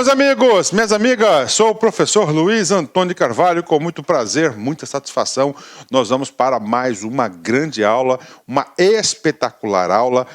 Meus amigos, minhas amigas, sou o professor Luiz Antônio de Carvalho, com muito prazer, muita satisfação. Nós vamos para mais uma grande aula, uma espetacular aula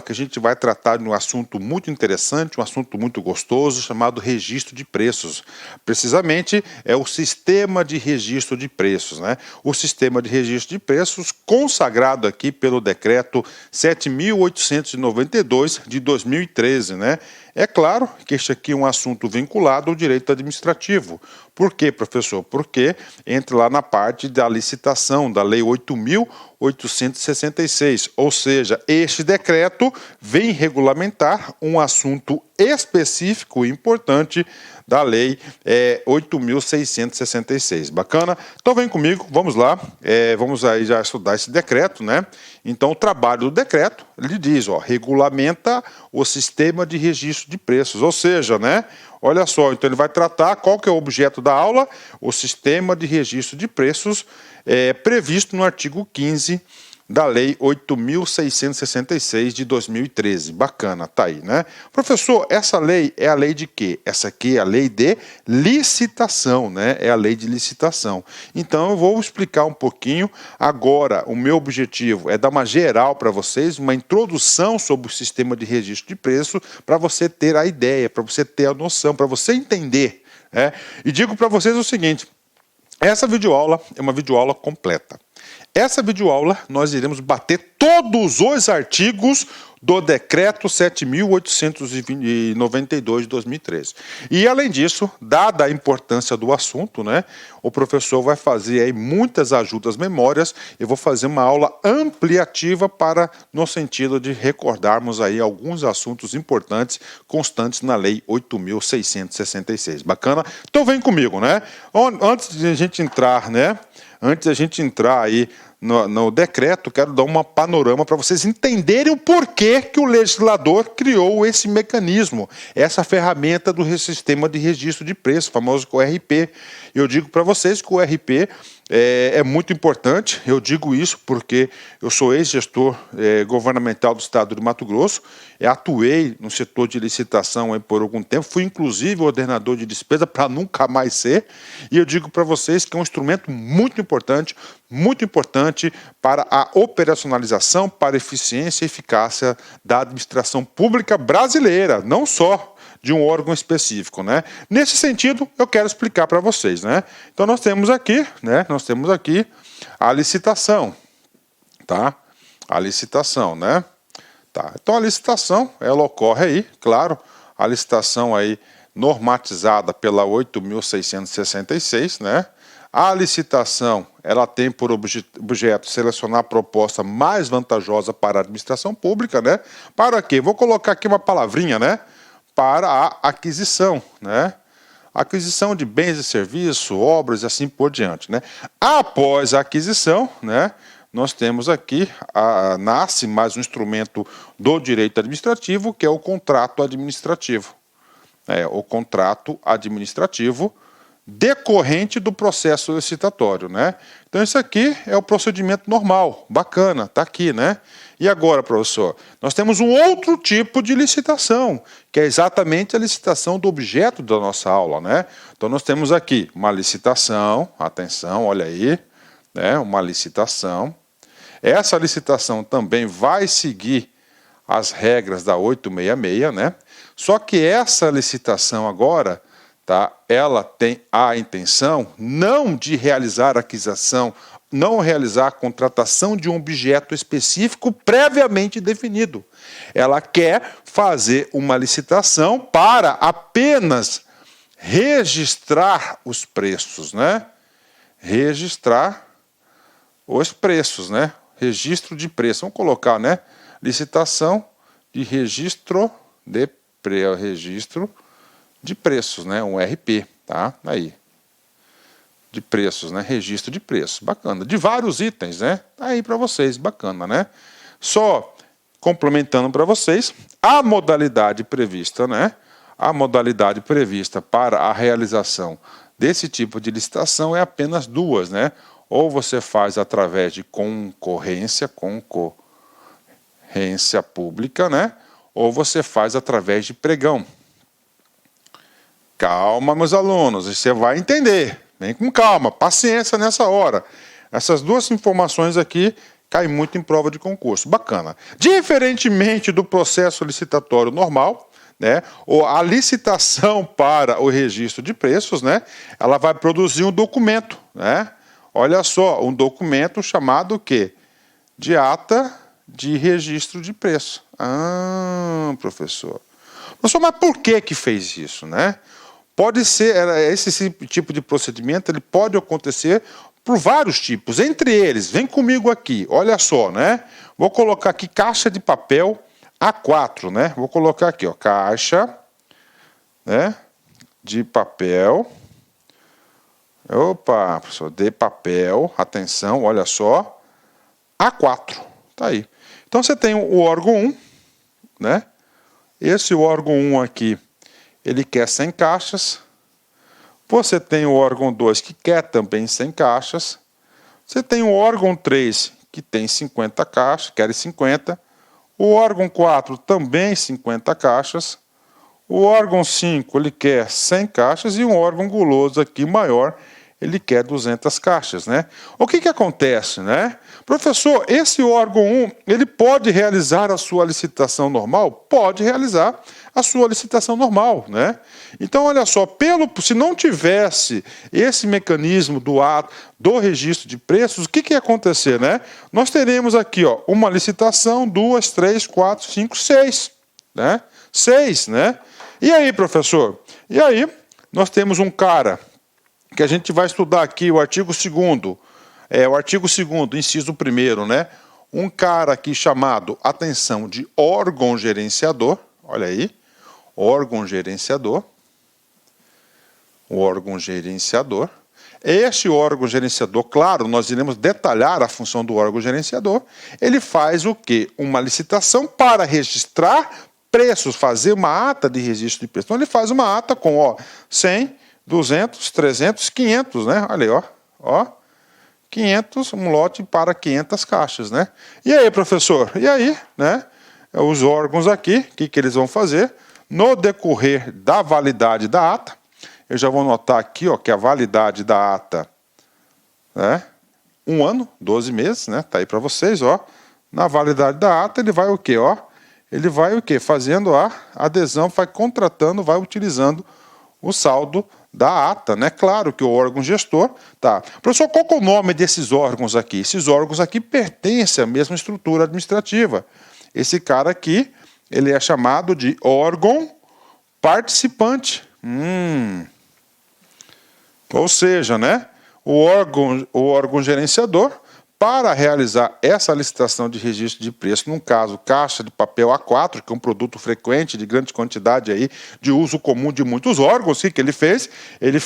que a gente vai tratar de um assunto muito interessante, um assunto muito gostoso, chamado registro de preços. Precisamente é o sistema de registro de preços, né? O sistema de registro de preços consagrado aqui pelo decreto 7.892 de 2013, né? É claro que este aqui é um assunto vinculado ao direito administrativo. Por quê, professor? Porque entra lá na parte da licitação, da Lei 8.866. Ou seja, este decreto vem regulamentar um assunto específico e importante da Lei 8.666. Bacana? Então vem comigo, vamos lá. Vamos aí já estudar esse decreto, né? Então o trabalho do decreto, ele diz, ó, regulamenta o sistema de registro de preços, ou seja, né? Olha só, então ele vai tratar qual que é o objeto da aula, o sistema de registro de preços previsto no artigo 15 da Lei 8.666 de 2013. Bacana, tá aí, né? Professor, essa lei é a lei de quê? Essa aqui é a lei de licitação, né? É a lei de licitação. Então eu vou explicar um pouquinho. Agora, o meu objetivo é dar uma geral para vocês, uma introdução sobre o sistema de registro de preço, para você ter a ideia, para você ter a noção, para você entender, né? E digo para vocês o seguinte, essa videoaula é uma videoaula completa. Essa videoaula nós iremos bater todos os artigos do decreto 7.892 de 2013. E além disso, dada a importância do assunto, né, o professor vai fazer aí muitas ajudas memórias. Eu vou fazer uma aula ampliativa no sentido de recordarmos aí alguns assuntos importantes constantes na Lei 8.666. Bacana? Então vem comigo, né? Antes de a gente entrar, né? Antes de a gente entrar aí no decreto, quero dar um panorama para vocês entenderem o porquê que o legislador criou esse mecanismo, essa ferramenta do sistema de registro de preço, famoso ORP. Eu digo para vocês que o ORP é muito importante. Eu digo isso porque eu sou ex-gestor governamental do estado de Mato Grosso, atuei no setor de licitação aí por algum tempo, fui inclusive ordenador de despesa para nunca mais ser, e eu digo para vocês que é um instrumento muito importante para a operacionalização, para a eficiência e eficácia da administração pública brasileira, não só de um órgão específico, né? Nesse sentido, eu quero explicar para vocês, né? Então nós temos aqui, né? Nós temos aqui a licitação, tá? A licitação, né? Tá. Então a licitação, ela ocorre aí, claro, a licitação aí normatizada pela 8.666, né? A licitação, ela tem por objeto selecionar a proposta mais vantajosa para a administração pública, né? Para quê? Vou colocar aqui uma palavrinha, né? Para a aquisição, né? Aquisição de bens e serviços, obras e assim por diante, né? Após a aquisição, né? Nós temos aqui, nasce mais um instrumento do direito administrativo, que é o contrato administrativo. O contrato administrativo decorrente do processo licitatório, né? Então isso aqui é o procedimento normal, bacana, tá aqui, né? E agora, professor, nós temos um outro tipo de licitação, que é exatamente a licitação do objeto da nossa aula, né? Então nós temos aqui uma licitação, atenção, olha aí, né? Uma licitação. Essa licitação também vai seguir as regras da 866, né? Só que essa licitação agora, tá? Ela tem a intenção não de realizar a aquisição, não realizar a contratação de um objeto específico previamente definido. Ela quer fazer uma licitação para apenas registrar os preços, né? Registrar os preços, né? Registro de preço. Vamos colocar, né? Licitação de registro de preços, né? Um RP, tá? Aí. De preços, né? Registro de preços. Bacana. De vários itens, né? Tá aí para vocês. Bacana, né? Só complementando para vocês, a modalidade prevista, né? A modalidade prevista para a realização desse tipo de licitação é apenas duas, né? Ou você faz através de concorrência pública, né? Ou você faz através de pregão. Calma, meus alunos, você vai entender. Vem com calma, paciência nessa hora. Essas duas informações aqui caem muito em prova de concurso. Bacana. Diferentemente do processo licitatório normal, né, ou a licitação para o registro de preços, né, ela vai produzir um documento, né? Olha só, um documento chamado o quê? De ata de registro de preço. Ah, professor. Professor, mas por que fez isso, né? Pode ser, esse tipo de procedimento, ele pode acontecer por vários tipos. Entre eles, vem comigo aqui, olha só, né? Vou colocar aqui caixa de papel A4, né? Vou colocar aqui, ó, caixa, né, de papel. Opa, professor, de papel, atenção, olha só, A4, tá aí. Então você tem o órgão 1, né? Esse órgão 1 aqui, ele quer 100 caixas. Você tem o órgão 2 que quer também 100 caixas. Você tem o órgão 3 que tem 50 caixas, quer 50. O órgão 4 também 50 caixas. O órgão 5 ele quer 100 caixas e um órgão guloso aqui maior, ele quer 200 caixas, né? O que acontece, né? Professor, esse órgão 1, ele pode realizar a sua licitação normal? Pode realizar a sua licitação normal, né? Então, olha só, se não tivesse esse mecanismo do registro de preços, o que ia acontecer, né? Nós teremos aqui, ó, uma licitação, 2, 3, 4, 5, 6, né? 6, né? E aí, professor? E aí, nós temos um cara que a gente vai estudar aqui, o artigo 2º, o artigo 2º, inciso 1º, né? Um cara aqui chamado, atenção, de órgão gerenciador, olha aí, órgão gerenciador, o órgão gerenciador. Este órgão gerenciador, claro, nós iremos detalhar a função do órgão gerenciador, ele faz o quê? Uma licitação para registrar preços, fazer uma ata de registro de preços. Então ele faz uma ata com, ó, 100, 200, 300, 500, né? Olha aí, ó, 500, um lote para 500 caixas, né? E aí, professor? E aí, né? Os órgãos aqui, o que eles vão fazer? No decorrer da validade da ata, eu já vou anotar aqui, ó, que a validade da ata, né? 1 ano, 12 meses, né? Tá aí para vocês, ó. Na validade da ata, ele vai o quê, ó? Ele vai o quê? Fazendo a adesão, vai contratando, vai utilizando o saldo da ata, né? Claro que o órgão gestor, tá. Professor, qual que é o nome desses órgãos aqui? Esses órgãos aqui pertencem à mesma estrutura administrativa. Esse cara aqui, ele é chamado de órgão participante. Ou seja, né? O órgão gerenciador, para realizar essa licitação de registro de preço, num caso, caixa de papel A4, que é um produto frequente, de grande quantidade aí, de uso comum de muitos órgãos, o que ele fez? Ele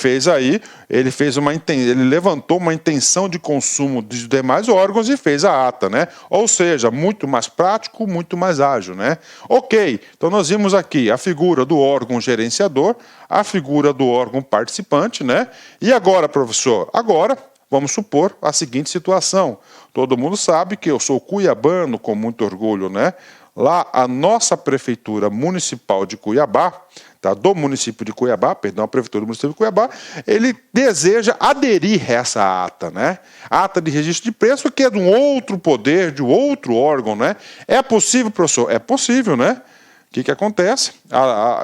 levantou uma intenção de consumo dos demais órgãos e fez a ata, né? Ou seja, muito mais prático, muito mais ágil, né? Ok, então nós vimos aqui a figura do órgão gerenciador, a figura do órgão participante, né? E agora, professor? Agora, vamos supor a seguinte situação. Todo mundo sabe que eu sou cuiabano com muito orgulho, né? Lá, a nossa Prefeitura Municipal de Cuiabá, tá? Do município de Cuiabá, perdão, a Prefeitura do município de Cuiabá, ele deseja aderir a essa ata, né? Ata de registro de preço, que é de um outro poder, de um outro órgão, né? É possível, professor? É possível, né? O que acontece? A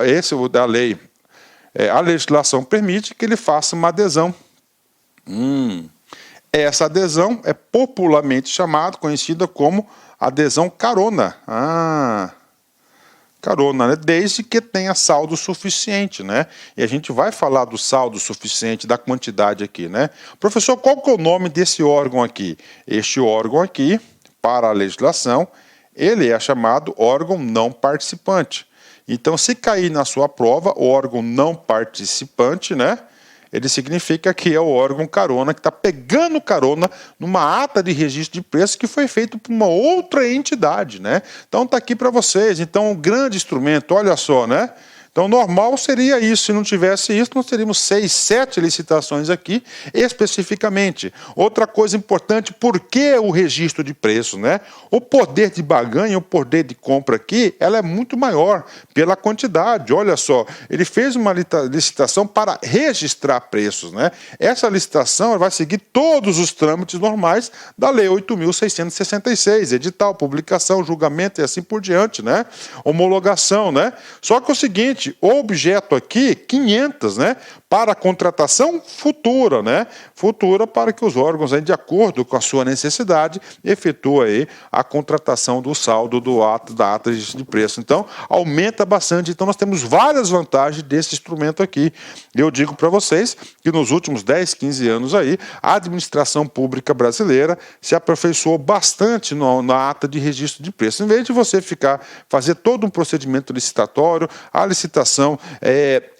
lei, a legislação permite que ele faça uma adesão. Essa adesão é popularmente conhecida como adesão carona. Carona, né? Desde que tenha saldo suficiente, né? E a gente vai falar do saldo suficiente, da quantidade aqui, né? Professor, qual que é o nome desse órgão aqui? Este órgão aqui, para a legislação, ele é chamado órgão não participante. Então, se cair na sua prova, o órgão não participante, né? Ele significa que é o órgão carona, que está pegando carona numa ata de registro de preços que foi feito por uma outra entidade, né? Então está aqui para vocês. Então, um grande instrumento, olha só, né? Então, normal seria isso. Se não tivesse isso, nós teríamos 6, 7 licitações aqui, especificamente. Outra coisa importante, por que o registro de preços, né? O poder de barganha, o poder de compra aqui, ela é muito maior pela quantidade. Olha só, ele fez uma licitação para registrar preços, né? Essa licitação vai seguir todos os trâmites normais da Lei 8.666, edital, publicação, julgamento e assim por diante, né? Homologação, né? Só que é o seguinte, o objeto aqui, 500, né? Para contratação futura, né? Futura para que os órgãos, aí, de acordo com a sua necessidade, efetuem aí a contratação do saldo da ata de preço. Então, aumenta bastante. Então, nós temos várias vantagens desse instrumento aqui. Eu digo para vocês que nos últimos 10, 15 anos aí, a administração pública brasileira se aperfeiçoou bastante na ata de registro de preço. Em vez de você fazer todo um procedimento licitatório, a licitação é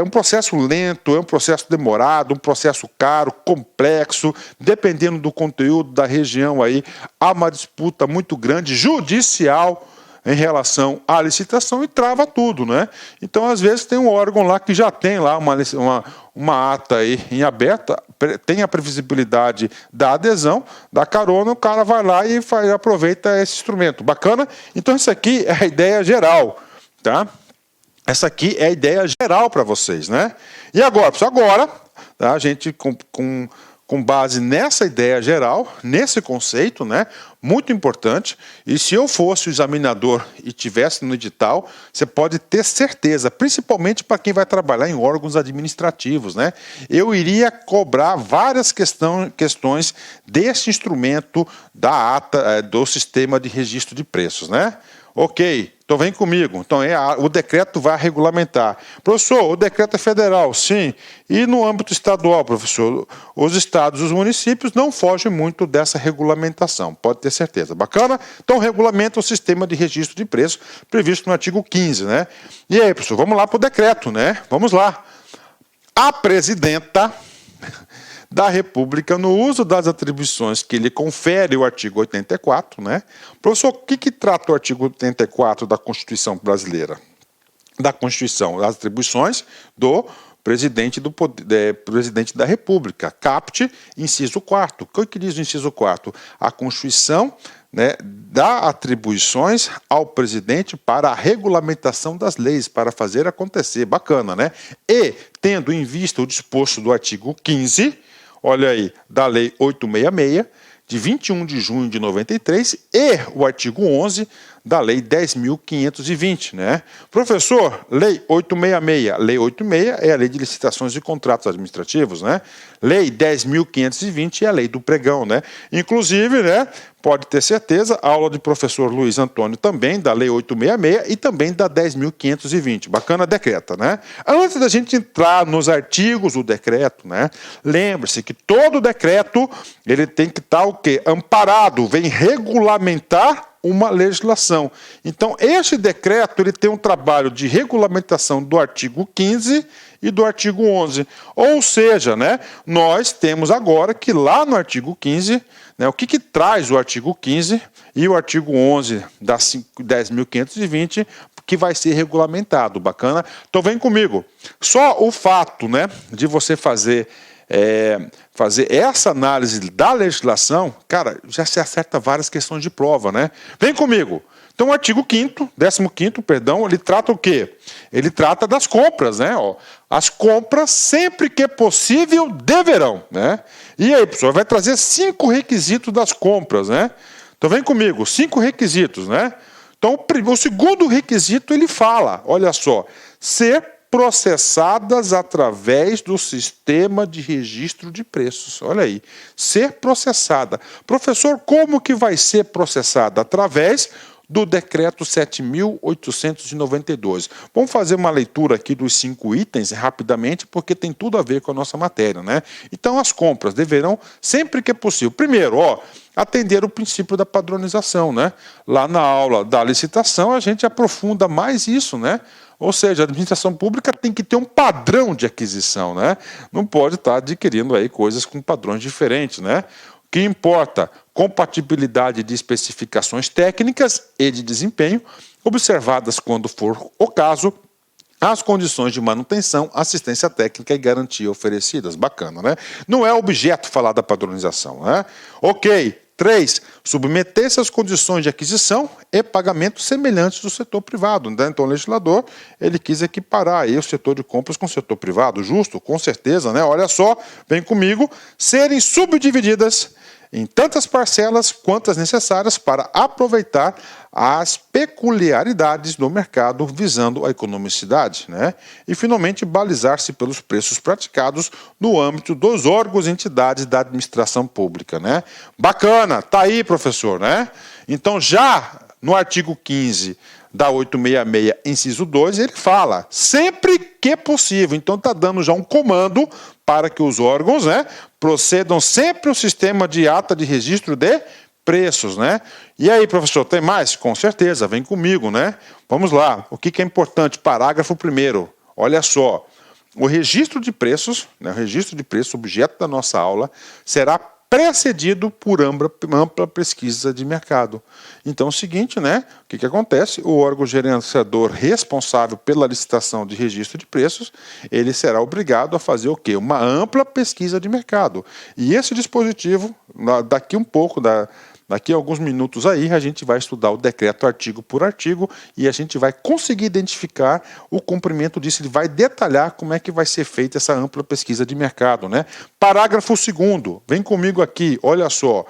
um processo lento, é um processo demorado, um processo caro, complexo, dependendo do conteúdo da região aí, há uma disputa muito grande, judicial, em relação à licitação e trava tudo, né? Então, às vezes, tem um órgão lá que já tem lá uma ata aí em aberta, tem a previsibilidade da adesão, da carona, o cara vai lá e aproveita esse instrumento. Bacana? Então, isso aqui é a ideia geral, tá? Essa aqui é a ideia geral para vocês, né? E agora, pessoal, tá, a gente com base nessa ideia geral, nesse conceito, né? Muito importante. E se eu fosse o examinador e tivesse no edital, você pode ter certeza, principalmente para quem vai trabalhar em órgãos administrativos, né? Eu iria cobrar várias questões desse instrumento da ata, do sistema de registro de preços, né? Ok, então vem comigo. Então o decreto vai regulamentar. Professor, o decreto é federal, sim. E no âmbito estadual, professor, os estados e os municípios não fogem muito dessa regulamentação, pode ter certeza. Bacana? Então regulamenta o sistema de registro de preços previsto no artigo 15, né? E aí, professor, vamos lá para o decreto, né? Vamos lá. A presidenta da República, no uso das atribuições que lhe confere o artigo 84, né? Professor, o que trata o artigo 84 da Constituição brasileira? Da Constituição, das atribuições do presidente da República. Caput, inciso 4. O que diz o inciso 4? A Constituição, né, dá atribuições ao presidente para a regulamentação das leis, para fazer acontecer. Bacana, né? E, tendo em vista o disposto do artigo 15, olha aí, da Lei 866, de 21 de junho de 93, e o artigo 11 da Lei 10.520, né? Professor, Lei 866. Lei 866 é a Lei de Licitações e Contratos Administrativos, né? Lei 10.520 é a Lei do Pregão, né? Inclusive, né, pode ter certeza, aula de professor Luiz Antônio também, da Lei 866 e também da 10.520. Bacana, decreta, né? Antes da gente entrar nos artigos do decreto, né, lembre-se que todo decreto, ele tem que estar o quê? Amparado, vem regulamentar uma legislação. Então, este decreto ele tem um trabalho de regulamentação do artigo 15 e do artigo 11. Ou seja, né, nós temos agora que lá no artigo 15, né, o que traz o artigo 15 e o artigo 11 da 10.520, que vai ser regulamentado. Bacana? Então, vem comigo. Só o fato, né, de você fazer essa análise da legislação, cara, já se acerta várias questões de prova, né? Vem comigo. Então, o artigo 15º, perdão, ele trata o quê? Ele trata das compras, né? Ó, as compras, sempre que possível, deverão, né? E aí, professor, vai trazer 5 requisitos das compras, né? Então, vem comigo, 5 requisitos, né? Então, o segundo requisito, ele fala, olha só, ser processadas através do sistema de registro de preços. Olha aí, ser processada. Professor, como que vai ser processada? Através do decreto 7.892. Vamos fazer uma leitura aqui dos 5 itens rapidamente, porque tem tudo a ver com a nossa matéria, né? Então, as compras deverão, sempre que é possível, primeiro, atender o princípio da padronização, né? Lá na aula da licitação, a gente aprofunda mais isso, né? Ou seja, a administração pública tem que ter um padrão de aquisição, né? Não pode estar adquirindo aí coisas com padrões diferentes, né? O que importa, compatibilidade de especificações técnicas e de desempenho, observadas quando for o caso, as condições de manutenção, assistência técnica e garantia oferecidas. Bacana, né? Não é objeto falar da padronização, né? Ok. 3. Submeter-se às condições de aquisição e pagamento semelhantes do setor privado. Né? Então, o legislador ele quis equiparar aí o setor de compras com o setor privado. Justo? Com certeza, né? Olha só, vem comigo. Serem subdivididas em tantas parcelas quantas necessárias para aproveitar as peculiaridades do mercado visando a economicidade, né? E finalmente balizar-se pelos preços praticados no âmbito dos órgãos e entidades da administração pública, né? Bacana, tá aí, professor, né? Então já no artigo 15 da 866, inciso 2, ele fala, sempre que possível. Então está dando já um comando para que os órgãos, né, procedam sempre ao sistema de ata de registro de preços, né? E aí, professor, tem mais? Com certeza, vem comigo, né? Vamos lá. O que é importante? Parágrafo 1º. Olha só. O registro de preços, né, o registro de preços, objeto da nossa aula, será precedido por ampla pesquisa de mercado. Então é o seguinte, né? O que acontece? O órgão gerenciador responsável pela licitação de registro de preços, ele será obrigado a fazer o quê? Uma ampla pesquisa de mercado. E esse dispositivo, daqui um pouco, daqui a alguns minutos aí, a gente vai estudar o decreto artigo por artigo e a gente vai conseguir identificar o cumprimento disso. Ele vai detalhar como é que vai ser feita essa ampla pesquisa de mercado, né? Parágrafo 2º, vem comigo aqui, olha só.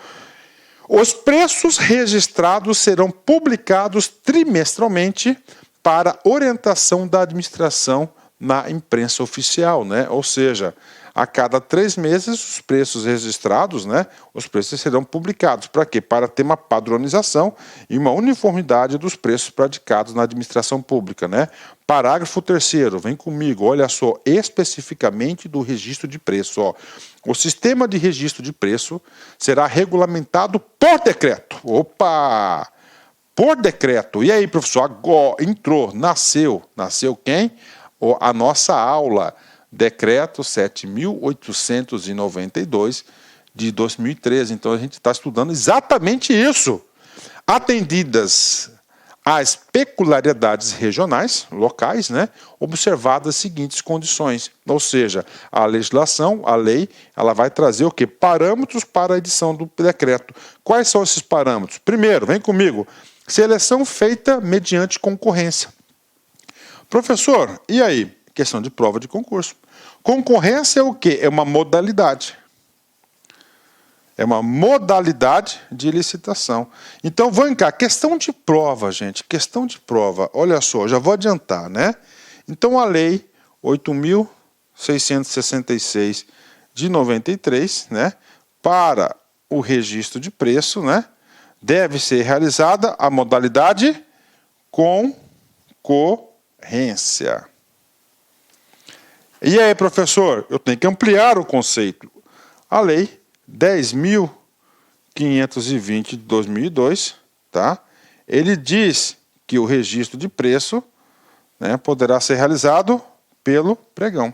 Os preços registrados serão publicados trimestralmente para orientação da administração na imprensa oficial, né? Ou seja, a cada 3 meses, os preços registrados, né, os preços serão publicados. Para quê? Para ter uma padronização e uma uniformidade dos preços praticados na administração pública, né? Parágrafo 3º, vem comigo, olha só, especificamente do registro de preço. Ó. O sistema de registro de preço será regulamentado por decreto. Opa! Por decreto. E aí, professor, agora entrou, nasceu quem? A nossa aula. Decreto 7.892 de 2013. Então, a gente está estudando exatamente isso. Atendidas as peculiaridades regionais, locais, né, observadas as seguintes condições. Ou seja, a legislação, a lei, ela vai trazer o quê? Parâmetros para a edição do decreto. Quais são esses parâmetros? Primeiro, vem comigo, seleção feita mediante concorrência. Professor, e aí? Questão de prova de concurso. Concorrência é o quê? É uma modalidade. É uma modalidade de licitação. Então, vamos cá, questão de prova, gente, questão de prova. Olha só, já vou adiantar, né? Então, a lei 8.666 de 93, né, para o registro de preço, né, deve ser realizada a modalidade concorrência. E aí, professor, eu tenho que ampliar o conceito. A lei 10.520 de 2002, tá? Ele diz que o registro de preço, né, poderá ser realizado pelo pregão.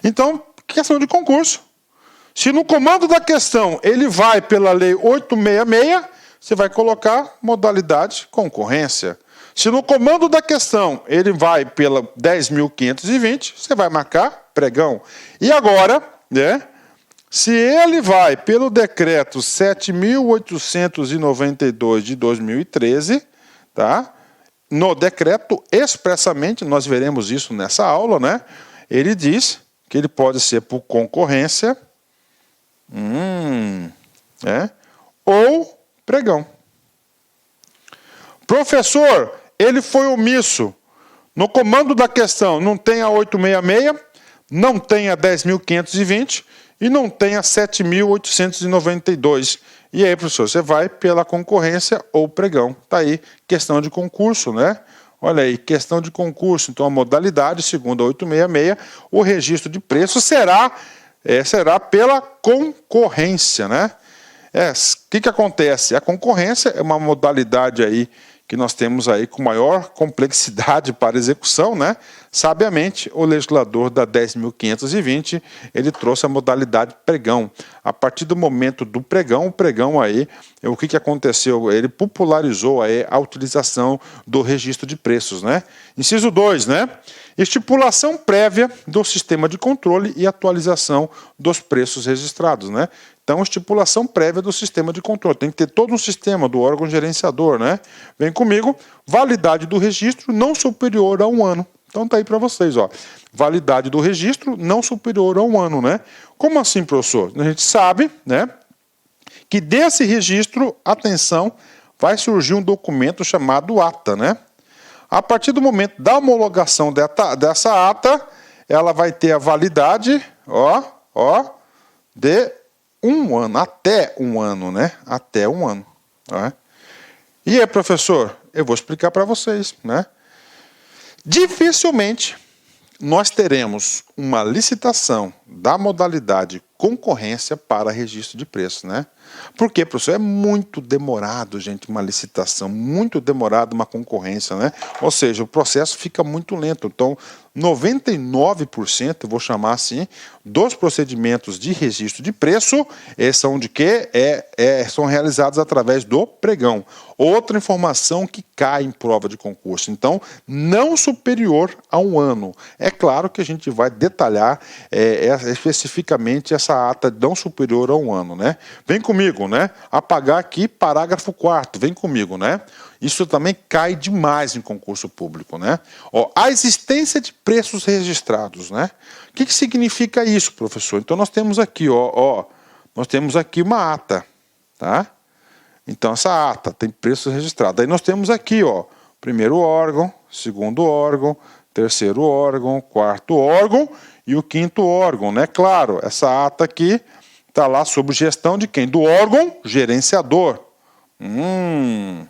Então, questão de concurso. Se no comando da questão ele vai pela lei 866, você vai colocar modalidade concorrência. Se no comando da questão ele vai pela 10.520, você vai marcar pregão. E agora, né, se ele vai pelo decreto 7.892 de 2013, tá? No decreto, expressamente, nós veremos isso nessa aula, né? Ele diz que ele pode ser por concorrência, ou pregão. Professor, ele foi omisso. No comando da questão não tem a 866, não tem a 10.520 e não tem a 7.892. E aí, professor, você vai pela concorrência ou pregão. Está aí, questão de concurso, né? Olha aí, questão de concurso. Então, a modalidade, segundo a 866, o registro de preço será pela concorrência, né? O que acontece? A concorrência é uma modalidade aí que nós temos aí com maior complexidade para execução, né? Sabiamente, o legislador da 10.520, ele trouxe a modalidade pregão. A partir do momento do pregão, o pregão aí, o que aconteceu? Ele popularizou aí a utilização do registro de preços, né? Inciso 2, né? Estipulação prévia do sistema de controle e atualização dos preços registrados, né? Então, estipulação prévia do sistema de controle. Tem que ter todo um sistema do órgão gerenciador, né? Vem comigo. Validade do registro não superior a 1 ano. Então, tá aí para vocês, ó. Validade do registro não superior a 1 ano, né? Como assim, professor? A gente sabe, né, que desse registro, atenção, vai surgir um documento chamado ata, né? A partir do momento da homologação dessa ata, ela vai ter a validade, de 1 ano, até 1 ano, né? Até 1 ano. Né? E aí, professor, eu vou explicar para vocês, né? Dificilmente nós teremos uma licitação da modalidade concorrência para registro de preços, né? Porque, professor, é muito demorado, gente, uma licitação, muito demorado uma concorrência, né? Ou seja, o processo fica muito lento. Então, 99%, eu vou chamar assim, dos procedimentos de registro de preço são de quê? São realizados através do pregão. Outra informação que cai em prova de concurso. Então, não superior a 1 ano. É claro que a gente vai detalhar especificamente essa ata não superior a 1 ano, né? Vem comigo, né? Apagar aqui parágrafo 4º, vem comigo, né? Isso também cai demais em concurso público, né? Ó, a existência de preços registrados, né? O que significa isso, professor? Então nós temos aqui, nós temos aqui uma ata, tá? Então essa ata tem preços registrados. Aí nós temos aqui, primeiro órgão, segundo órgão, terceiro órgão, quarto órgão e o quinto órgão, né? Claro, essa ata aqui está lá sob gestão de quem? Do órgão gerenciador.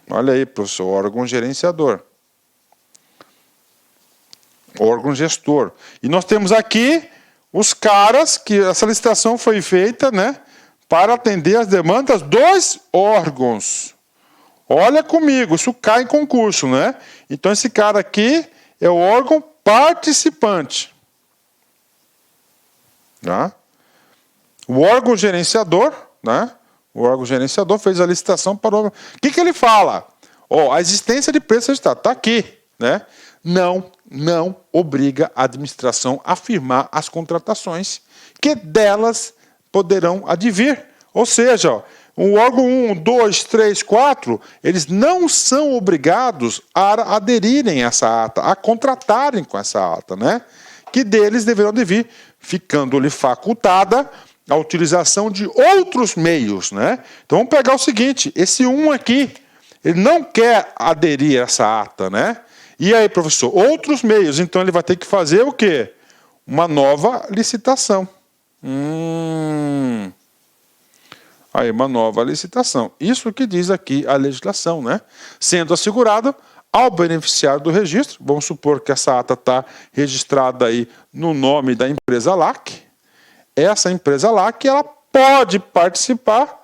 Olha aí, professor, órgão gerenciador. Órgão gestor. E nós temos aqui os caras que essa licitação foi feita, né, para atender as demandas dos órgãos. Olha comigo, isso cai em concurso, né? Então esse cara aqui é o órgão participante. Tá? O órgão gerenciador, né? O órgão gerenciador fez a licitação para o... O que ele fala? A existência de preço registrado está aqui, né? Não obriga a administração a firmar as contratações que delas poderão advir. Ou seja, o órgão 1, 2, 3, 4, eles não são obrigados a aderirem a essa ata, a contratarem com essa ata, né? Que deles deverão advir, ficando-lhe facultada a utilização de outros meios, né? Então vamos pegar o seguinte, esse 1 aqui, ele não quer aderir a essa ata, né? E aí, professor, outros meios, então ele vai ter que fazer o quê? Uma nova licitação. Aí, uma nova licitação. Isso que diz aqui a legislação, né? Sendo assegurado ao beneficiário do registro, vamos supor que essa ata está registrada aí no nome da empresa LAC, essa empresa LAC, ela pode participar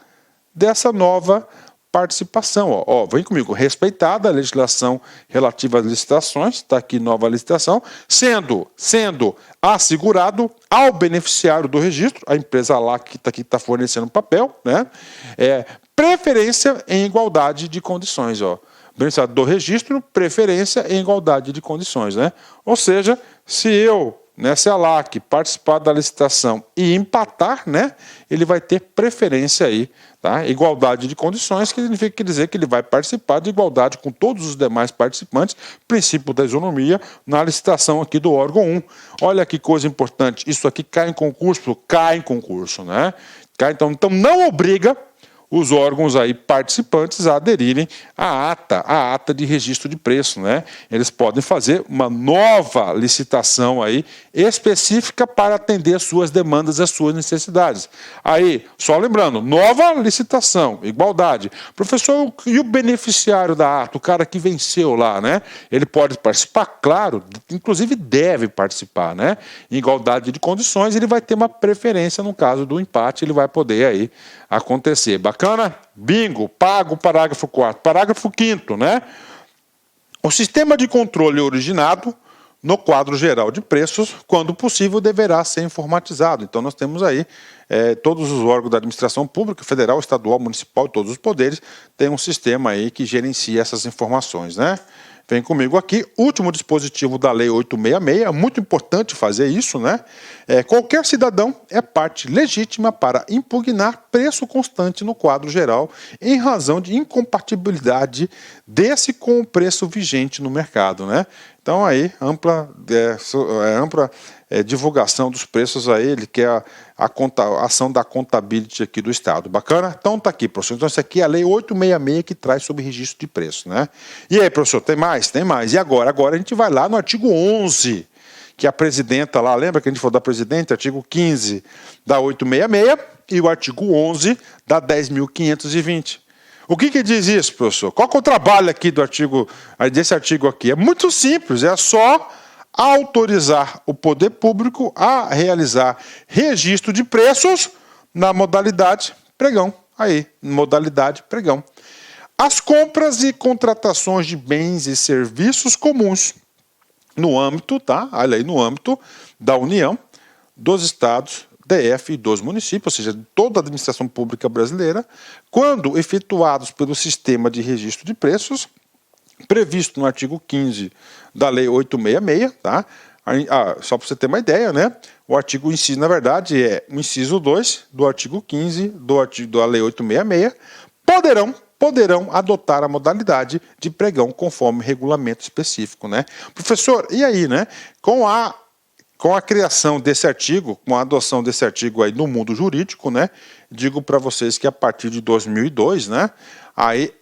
dessa nova participação. Vem comigo, respeitada a legislação relativa às licitações, está aqui nova licitação, sendo assegurado ao beneficiário do registro, a empresa LAC que está aqui, está fornecendo papel, né? Preferência em igualdade de condições, beneficiário do registro, preferência em igualdade de condições, né? Ou seja, se a LAC participar da licitação e empatar, né, ele vai ter preferência aí, tá? Igualdade de condições, que significa dizer que ele vai participar de igualdade com todos os demais participantes, princípio da isonomia, na licitação aqui do órgão 1. Olha que coisa importante, isso aqui cai em concurso, né? Então não obriga os órgãos aí participantes a aderirem à ata de registro de preço, né? Eles podem fazer uma nova licitação aí específica para atender as suas demandas, as suas necessidades. Aí, só lembrando, nova licitação, igualdade. Professor, e o beneficiário da ata, o cara que venceu lá, né? Ele pode participar? Claro, inclusive deve participar, né? Em igualdade de condições, ele vai ter uma preferência no caso do empate, ele vai poder aí acontecer. Bacana? Bingo, pago o parágrafo 4º. Parágrafo 5º, né? O sistema de controle originado no quadro geral de preços, quando possível, deverá ser informatizado. Então, nós temos aí todos os órgãos da administração pública, federal, estadual, municipal e todos os poderes, têm um sistema aí que gerencia essas informações, né? Vem comigo aqui, último dispositivo da Lei 866, é muito importante fazer isso, né? Qualquer cidadão é parte legítima para impugnar preço constante no quadro geral em razão de incompatibilidade desse com o preço vigente no mercado, né? Então aí, ampla divulgação dos preços aí, ele quer a ação da contabilidade aqui do Estado. Bacana? Então tá aqui, professor. Então isso aqui é a Lei 866 que traz sobre registro de preço, né? E aí, professor, tem mais? Tem mais. E agora? Agora a gente vai lá no artigo 11, que a presidenta lá, lembra que a gente falou da presidenta? Artigo 15 da 866 e o artigo 11 da 10.520. O que diz isso, professor? Qual que é o trabalho aqui desse artigo aqui? É muito simples, é só autorizar o poder público a realizar registro de preços na modalidade pregão. Aí, modalidade pregão. As compras e contratações de bens e serviços comuns no âmbito, tá? Olha aí, no âmbito da União, dos Estados, DF e dos municípios, ou seja, de toda a administração pública brasileira, quando efetuados pelo sistema de registro de preços, previsto no artigo 15 da Lei 866, tá? Só para você ter uma ideia, né? O artigo inciso, na verdade, é o inciso 2 do artigo 15 da Lei 866, poderão adotar a modalidade de pregão conforme regulamento específico, né? Professor, e aí, né? Com a criação desse artigo, com a adoção desse artigo aí no mundo jurídico, né? Digo para vocês que a partir de 2002, né? Aí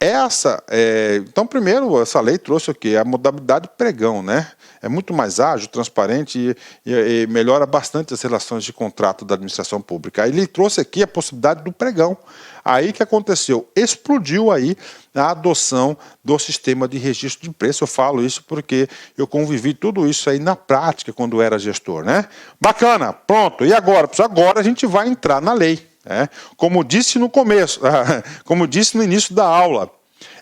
então primeiro essa lei trouxe o quê? A modalidade pregão, né? É muito mais ágil, transparente e melhora bastante as relações de contrato da administração pública. Aí ele trouxe aqui a possibilidade do pregão. Aí que aconteceu? Explodiu aí a adoção do sistema de registro de preço. Eu falo isso porque eu convivi tudo isso aí na prática quando era gestor, né? Bacana, pronto. E agora? Agora a gente vai entrar na lei. Como disse no começo, como disse no início da aula,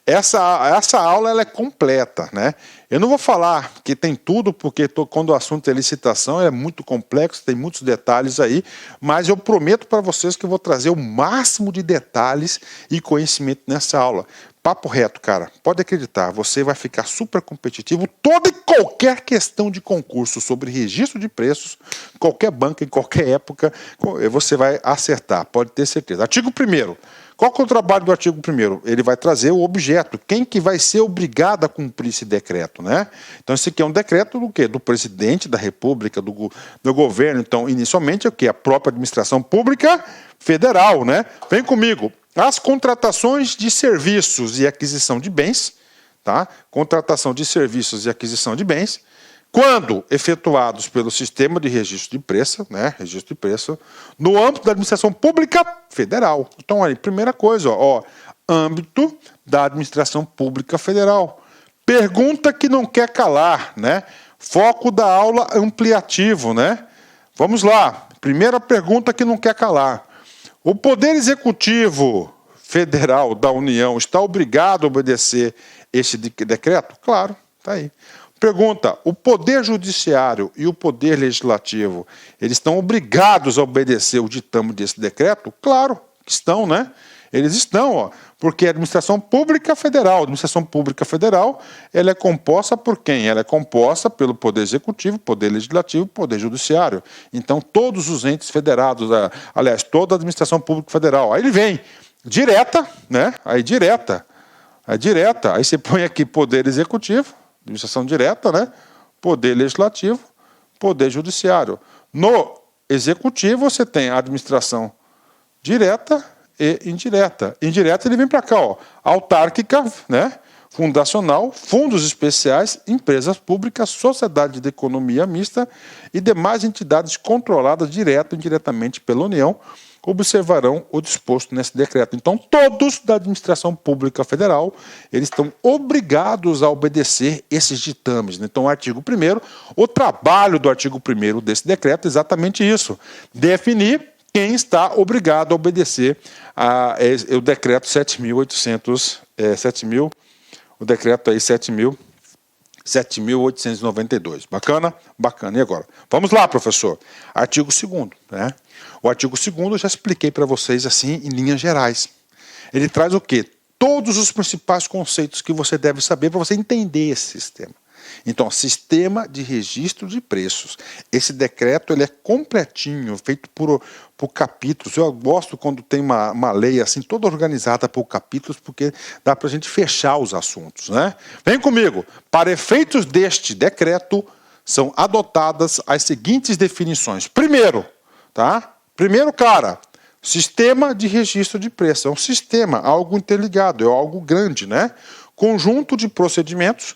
essa aula ela é completa, né? Eu não vou falar que tem tudo, porque quando o assunto é licitação é muito complexo, tem muitos detalhes aí, mas eu prometo para vocês que eu vou trazer o máximo de detalhes e conhecimento nessa aula. Papo reto, cara, pode acreditar, você vai ficar super competitivo. Toda e qualquer questão de concurso sobre registro de preços, qualquer banca, em qualquer época, você vai acertar, pode ter certeza. Artigo 1º. Qual que é o trabalho do artigo 1º? Ele vai trazer o objeto, quem que vai ser obrigado a cumprir esse decreto, né? Então, esse aqui é um decreto do quê? Do presidente da República, do governo. Então, inicialmente, é o quê? A própria administração pública federal, né? Vem comigo. As contratações de serviços e aquisição de bens, tá? Contratação de serviços e aquisição de bens, quando efetuados pelo sistema de registro de preço, né? Registro de preço, no âmbito da administração pública federal. Então, aí, primeira coisa, âmbito da administração pública federal. Pergunta que não quer calar, né? Foco da aula ampliativo, né? Vamos lá. Primeira pergunta que não quer calar. O Poder Executivo Federal da União está obrigado a obedecer este decreto? Claro, está aí. Pergunta, o Poder Judiciário e o Poder Legislativo, eles estão obrigados a obedecer o ditame desse decreto? Claro que estão, né? Eles estão, porque a administração pública federal, ela é composta por quem? Ela é composta pelo Poder Executivo, Poder Legislativo, Poder Judiciário. Então, todos os entes federados, aliás, toda a administração pública federal. Aí ele vem, direta, né? Aí você põe aqui Poder Executivo, administração direta, né? Poder Legislativo, Poder Judiciário. No Executivo, você tem a administração direta e indireta. Indireta ele vem para cá, autárquica, né? Fundacional, fundos especiais, empresas públicas, sociedade de economia mista e demais entidades controladas direta e indiretamente pela União observarão o disposto nesse decreto. Então, todos da administração pública federal, eles estão obrigados a obedecer esses ditames. Então, o artigo 1º, o trabalho do artigo 1º desse decreto é exatamente isso, definir quem está obrigado a obedecer o decreto 7.800, o decreto aí 7.000, 7.892. Bacana? Bacana. E agora? Vamos lá, professor. Artigo 2º, né? O artigo 2º eu já expliquei para vocês assim em linhas gerais. Ele traz o quê? Todos os principais conceitos que você deve saber para você entender esse sistema. Então, sistema de registro de preços. Esse decreto ele é completinho, feito por capítulos. Eu gosto quando tem uma lei assim, toda organizada por capítulos, porque dá para a gente fechar os assuntos, né? Vem comigo. Para efeitos deste decreto, são adotadas as seguintes definições. Primeiro, tá? Primeiro, cara, sistema de registro de preços. É um sistema, algo interligado, é algo grande, né? Conjunto de procedimentos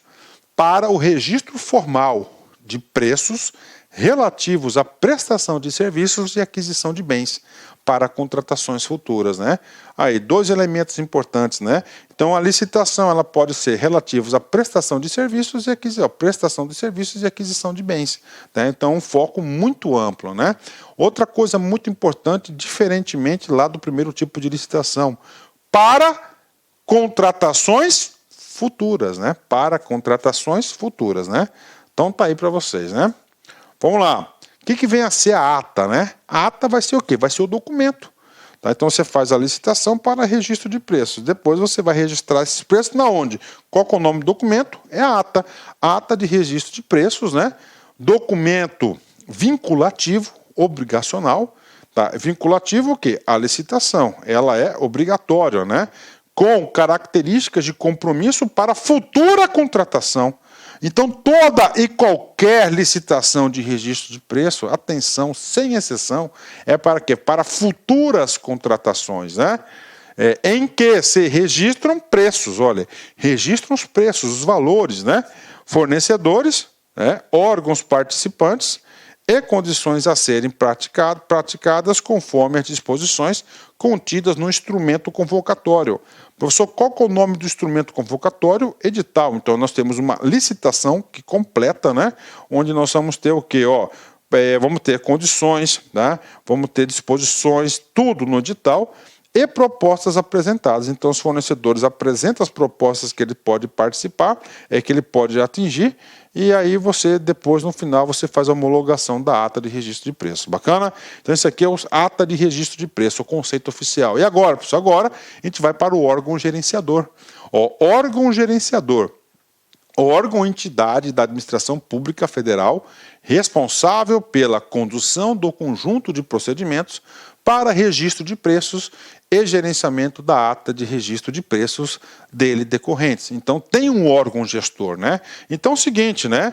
para o registro formal de preços relativos à prestação de serviços e aquisição de bens para contratações futuras, né? Aí, 2 elementos importantes, né? Então, a licitação ela pode ser relativa à prestação de serviços e aquisição de bens, né? Então, um foco muito amplo, né? Outra coisa muito importante, diferentemente lá do primeiro tipo de licitação, para contratações futuras, né? Para contratações futuras, né? Então tá aí para vocês, né? Vamos lá. O que vem a ser a ata, né? A ata vai ser o quê? Vai ser o documento. Tá? Então você faz a licitação para registro de preços. Depois você vai registrar esses preços na onde? Qual que é o nome do documento? É a ata. A ata de registro de preços, né? Documento vinculativo, obrigacional. Tá? Vinculativo o quê? A licitação. Ela é obrigatória, né? Com características de compromisso para futura contratação. Então, toda e qualquer licitação de registro de preço, atenção, sem exceção, é para quê? Para futuras contratações, né? Em que se registram preços, olha, registram os preços, os valores, né? Fornecedores, né? Órgãos participantes e condições a serem praticadas conforme as disposições contidas no instrumento convocatório. Professor, qual que é o nome do instrumento convocatório? Edital. Então, nós temos uma licitação que completa, né? Onde nós vamos ter o quê? Vamos ter condições, né? Vamos ter disposições, tudo no edital, e propostas apresentadas. Então, os fornecedores apresentam as propostas que ele pode participar, que ele pode atingir, e aí você, depois, no final, você faz a homologação da ata de registro de preço. Bacana? Então, isso aqui é a ata de registro de preço, o conceito oficial. E agora, professor? Agora, a gente vai para o órgão gerenciador. Órgão gerenciador. Órgão ou entidade da administração pública federal responsável pela condução do conjunto de procedimentos para registro de preços e gerenciamento da ata de registro de preços dele decorrentes. Então, tem um órgão gestor, né? Então, é o seguinte, né?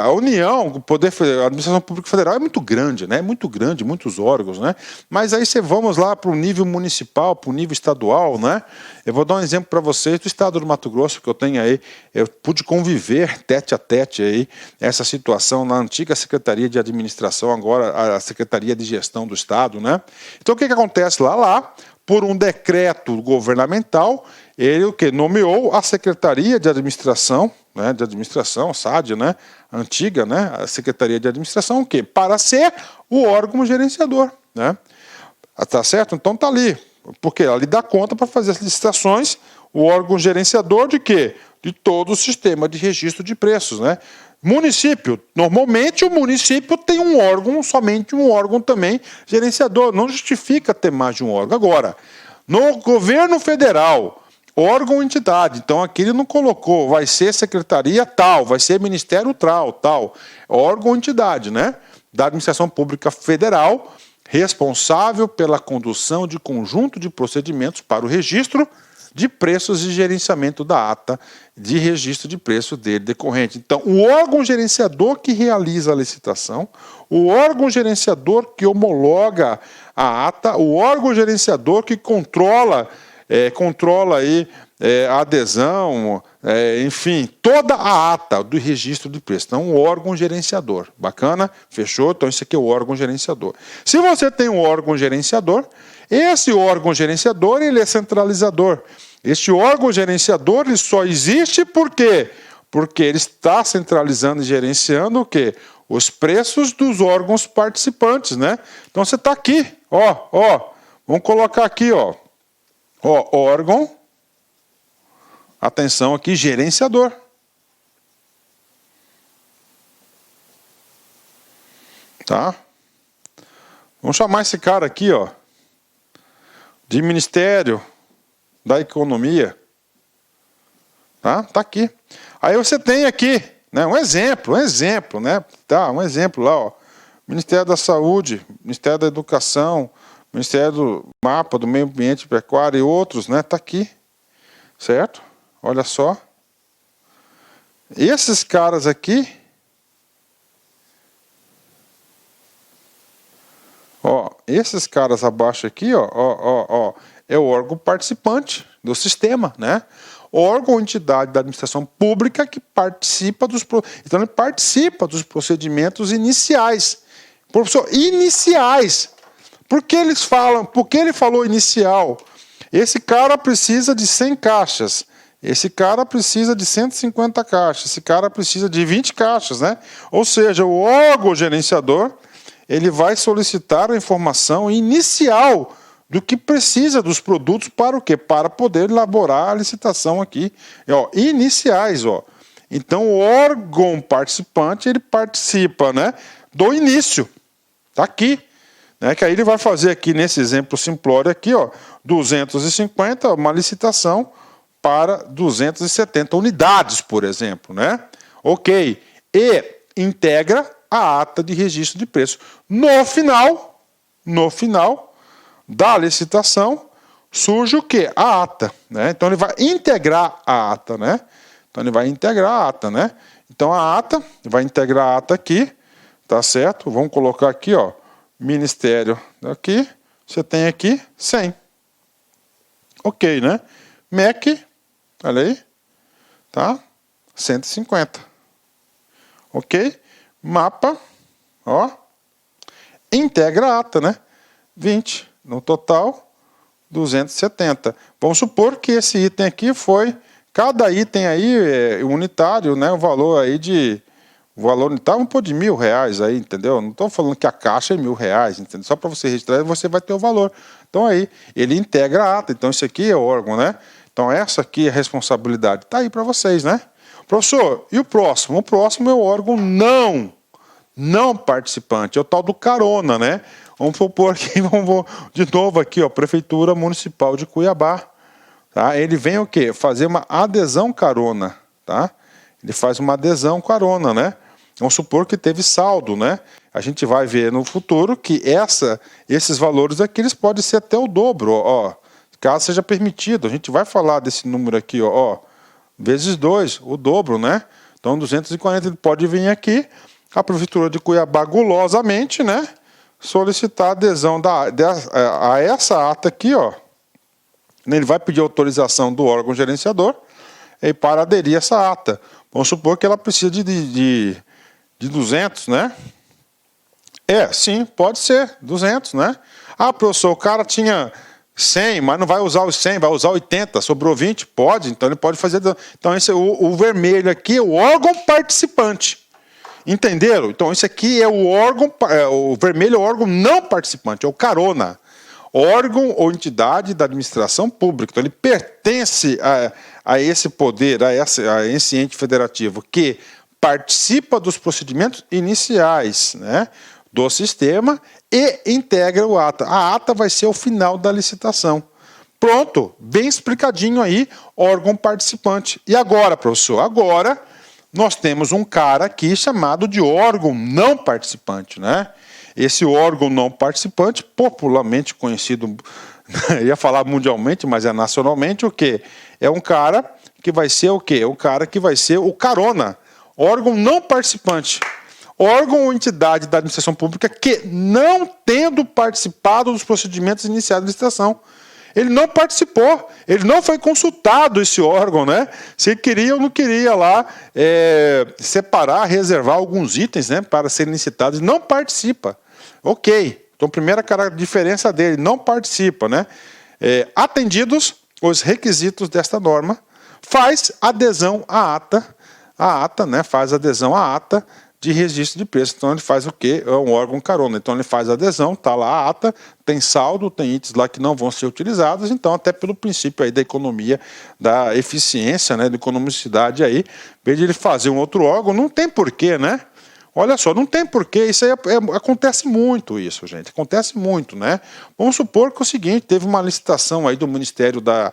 A União, a Administração Pública Federal é muito grande, né? Muito grande, muitos órgãos, né? Mas aí vamos lá para o nível municipal, para o nível estadual, né? Eu vou dar um exemplo para vocês do estado do Mato Grosso, que eu tenho aí, eu pude conviver tete a tete aí, essa situação na antiga Secretaria de Administração, agora a Secretaria de Gestão do Estado, né? Então, o que acontece lá? Por um decreto governamental, ele o que nomeou a Secretaria de Administração, né, a SAD, né, antiga, né, a Secretaria de Administração, o quê? Para ser o órgão gerenciador, né? Tá certo? Então tá ali, porque ela lhe dá conta para fazer as licitações, o órgão gerenciador de quê? De todo o sistema de registro de preços, né? Município, normalmente o município tem um órgão, somente um órgão também gerenciador, não justifica ter mais de um órgão. Agora, no governo federal, órgão ou entidade, então aqui ele não colocou, vai ser secretaria tal, vai ser ministério tal, órgão ou entidade, né? Da administração pública federal, responsável pela condução de conjunto de procedimentos para o registro de preços e gerenciamento da ata de registro de preço dele decorrente. Então, o órgão gerenciador que realiza a licitação, o órgão gerenciador que homologa a ata, o órgão gerenciador que controla aí, a adesão, enfim, toda a ata do registro de preço. Então, o órgão gerenciador. Bacana? Fechou? Então, esse aqui é o órgão gerenciador. Se você tem um órgão gerenciador, esse órgão gerenciador ele é centralizador. Este órgão gerenciador ele só existe por quê? Porque ele está centralizando e gerenciando o quê? Os preços dos órgãos participantes, né? Então você está aqui, vamos colocar aqui, órgão, atenção aqui, gerenciador. Tá? Vamos chamar esse cara aqui, ó, de Ministério da Economia. Tá? Tá aqui. Aí você tem aqui, né, um exemplo, né? Tá, um exemplo lá, ó. Ministério da Saúde, Ministério da Educação, Ministério do Mapa, do Meio Ambiente e Pecuária e outros, né? Tá aqui, certo? Olha só. Esses caras aqui, ó, esses caras abaixo aqui, ó, é o órgão participante do sistema, né? Órgão ou entidade da administração pública que participa então ele participa dos procedimentos iniciais. Professor, iniciais. Por que eles falam? Por que ele falou inicial? Esse cara precisa de 100 caixas. Esse cara precisa de 150 caixas. Esse cara precisa de 20 caixas, né? Ou seja, o órgão gerenciador, ele vai solicitar a informação inicial do que precisa dos produtos para o quê? Para poder elaborar a licitação aqui. Ó, iniciais, ó. Então, o órgão participante, ele participa, né, do início. Tá aqui. Né, que aí ele vai fazer aqui, nesse exemplo simplório aqui, ó, 250, uma licitação para 270 unidades, por exemplo, né? Ok. E integra a ata de registro de preço. No final da licitação, surge o quê? A ata, né? Então ele vai integrar a ata, né? Então ele vai integrar a ata, né? Então a ata, vai integrar a ata aqui, tá certo? Vamos colocar aqui, ó, Ministério aqui, você tem aqui 100. Ok, né? MEC, olha aí, tá? 150. Ok? Mapa, ó, integra a ata, né? 20. No total, 270. Vamos supor que esse item aqui foi, cada item aí unitário, né? O valor aí de, o valor unitário, vamos pôr de R$1.000 aí, entendeu? Não estou falando que a caixa é R$1.000, entendeu? Só para você registrar, você vai ter o valor. Então aí, ele integra a ata. Então esse aqui é o órgão, né? Então essa aqui é a responsabilidade. Está aí para vocês, né? Professor, e o próximo? O próximo é o órgão não participante, é o tal do carona, né? Vamos propor aqui, vamos de novo aqui, ó, Prefeitura Municipal de Cuiabá. Tá? Ele vem o quê? Fazer uma adesão carona, tá? Ele faz uma adesão carona, né? Vamos supor que teve saldo, né? A gente vai ver no futuro que esses valores aqui, eles podem ser até o dobro, ó, caso seja permitido. A gente vai falar desse número aqui, ó, vezes 2, o dobro, né? Então 240 ele pode vir aqui, a Prefeitura de Cuiabá gulosamente, né? Solicitar a adesão a essa ata aqui, ó. Ele vai pedir autorização do órgão gerenciador para aderir a essa ata. Vamos supor que ela precisa de 200, né? Sim, pode ser, 200, né? Ah, professor, o cara tinha 100, mas não vai usar os 100, vai usar 80, sobrou 20? Pode, então ele pode fazer. Então esse, o vermelho aqui é o órgão participante. Entenderam? Então, isso aqui é o órgão, o vermelho é o órgão não participante, é o carona. Órgão ou entidade da administração pública. Então, ele pertence a esse poder, a esse ente federativo que participa dos procedimentos iniciais, né, do sistema e integra o ata. A ata vai ser o final da licitação. Pronto, bem explicadinho aí, órgão participante. E agora, professor? Agora nós temos um cara aqui chamado de órgão não participante, né? Esse órgão não participante, popularmente conhecido, ia falar mundialmente, mas é nacionalmente, o quê? É um cara que vai ser o quê? O cara que vai ser o carona, órgão não participante. Órgão ou entidade da administração pública que, não tendo participado dos procedimentos iniciais da licitação, ele não participou, ele não foi consultado, esse órgão, né? Se ele queria ou não queria lá separar, reservar alguns itens, né, para serem licitados, não participa. Ok, então primeira diferença dele, não participa, né? Atendidos os requisitos desta norma, faz adesão à ata, né? Faz adesão à ata de registro de preço. Então ele faz o quê? É um órgão carona. Então ele faz adesão, está lá a ata, tem saldo, tem itens lá que não vão ser utilizados, então até pelo princípio aí da economia, da eficiência, né, da economicidade aí, em vez de ele fazer um outro órgão, não tem porquê, né? Olha só, não tem porquê, isso aí acontece muito isso, gente, acontece muito, né? Vamos supor que é o seguinte, teve uma licitação aí do Ministério da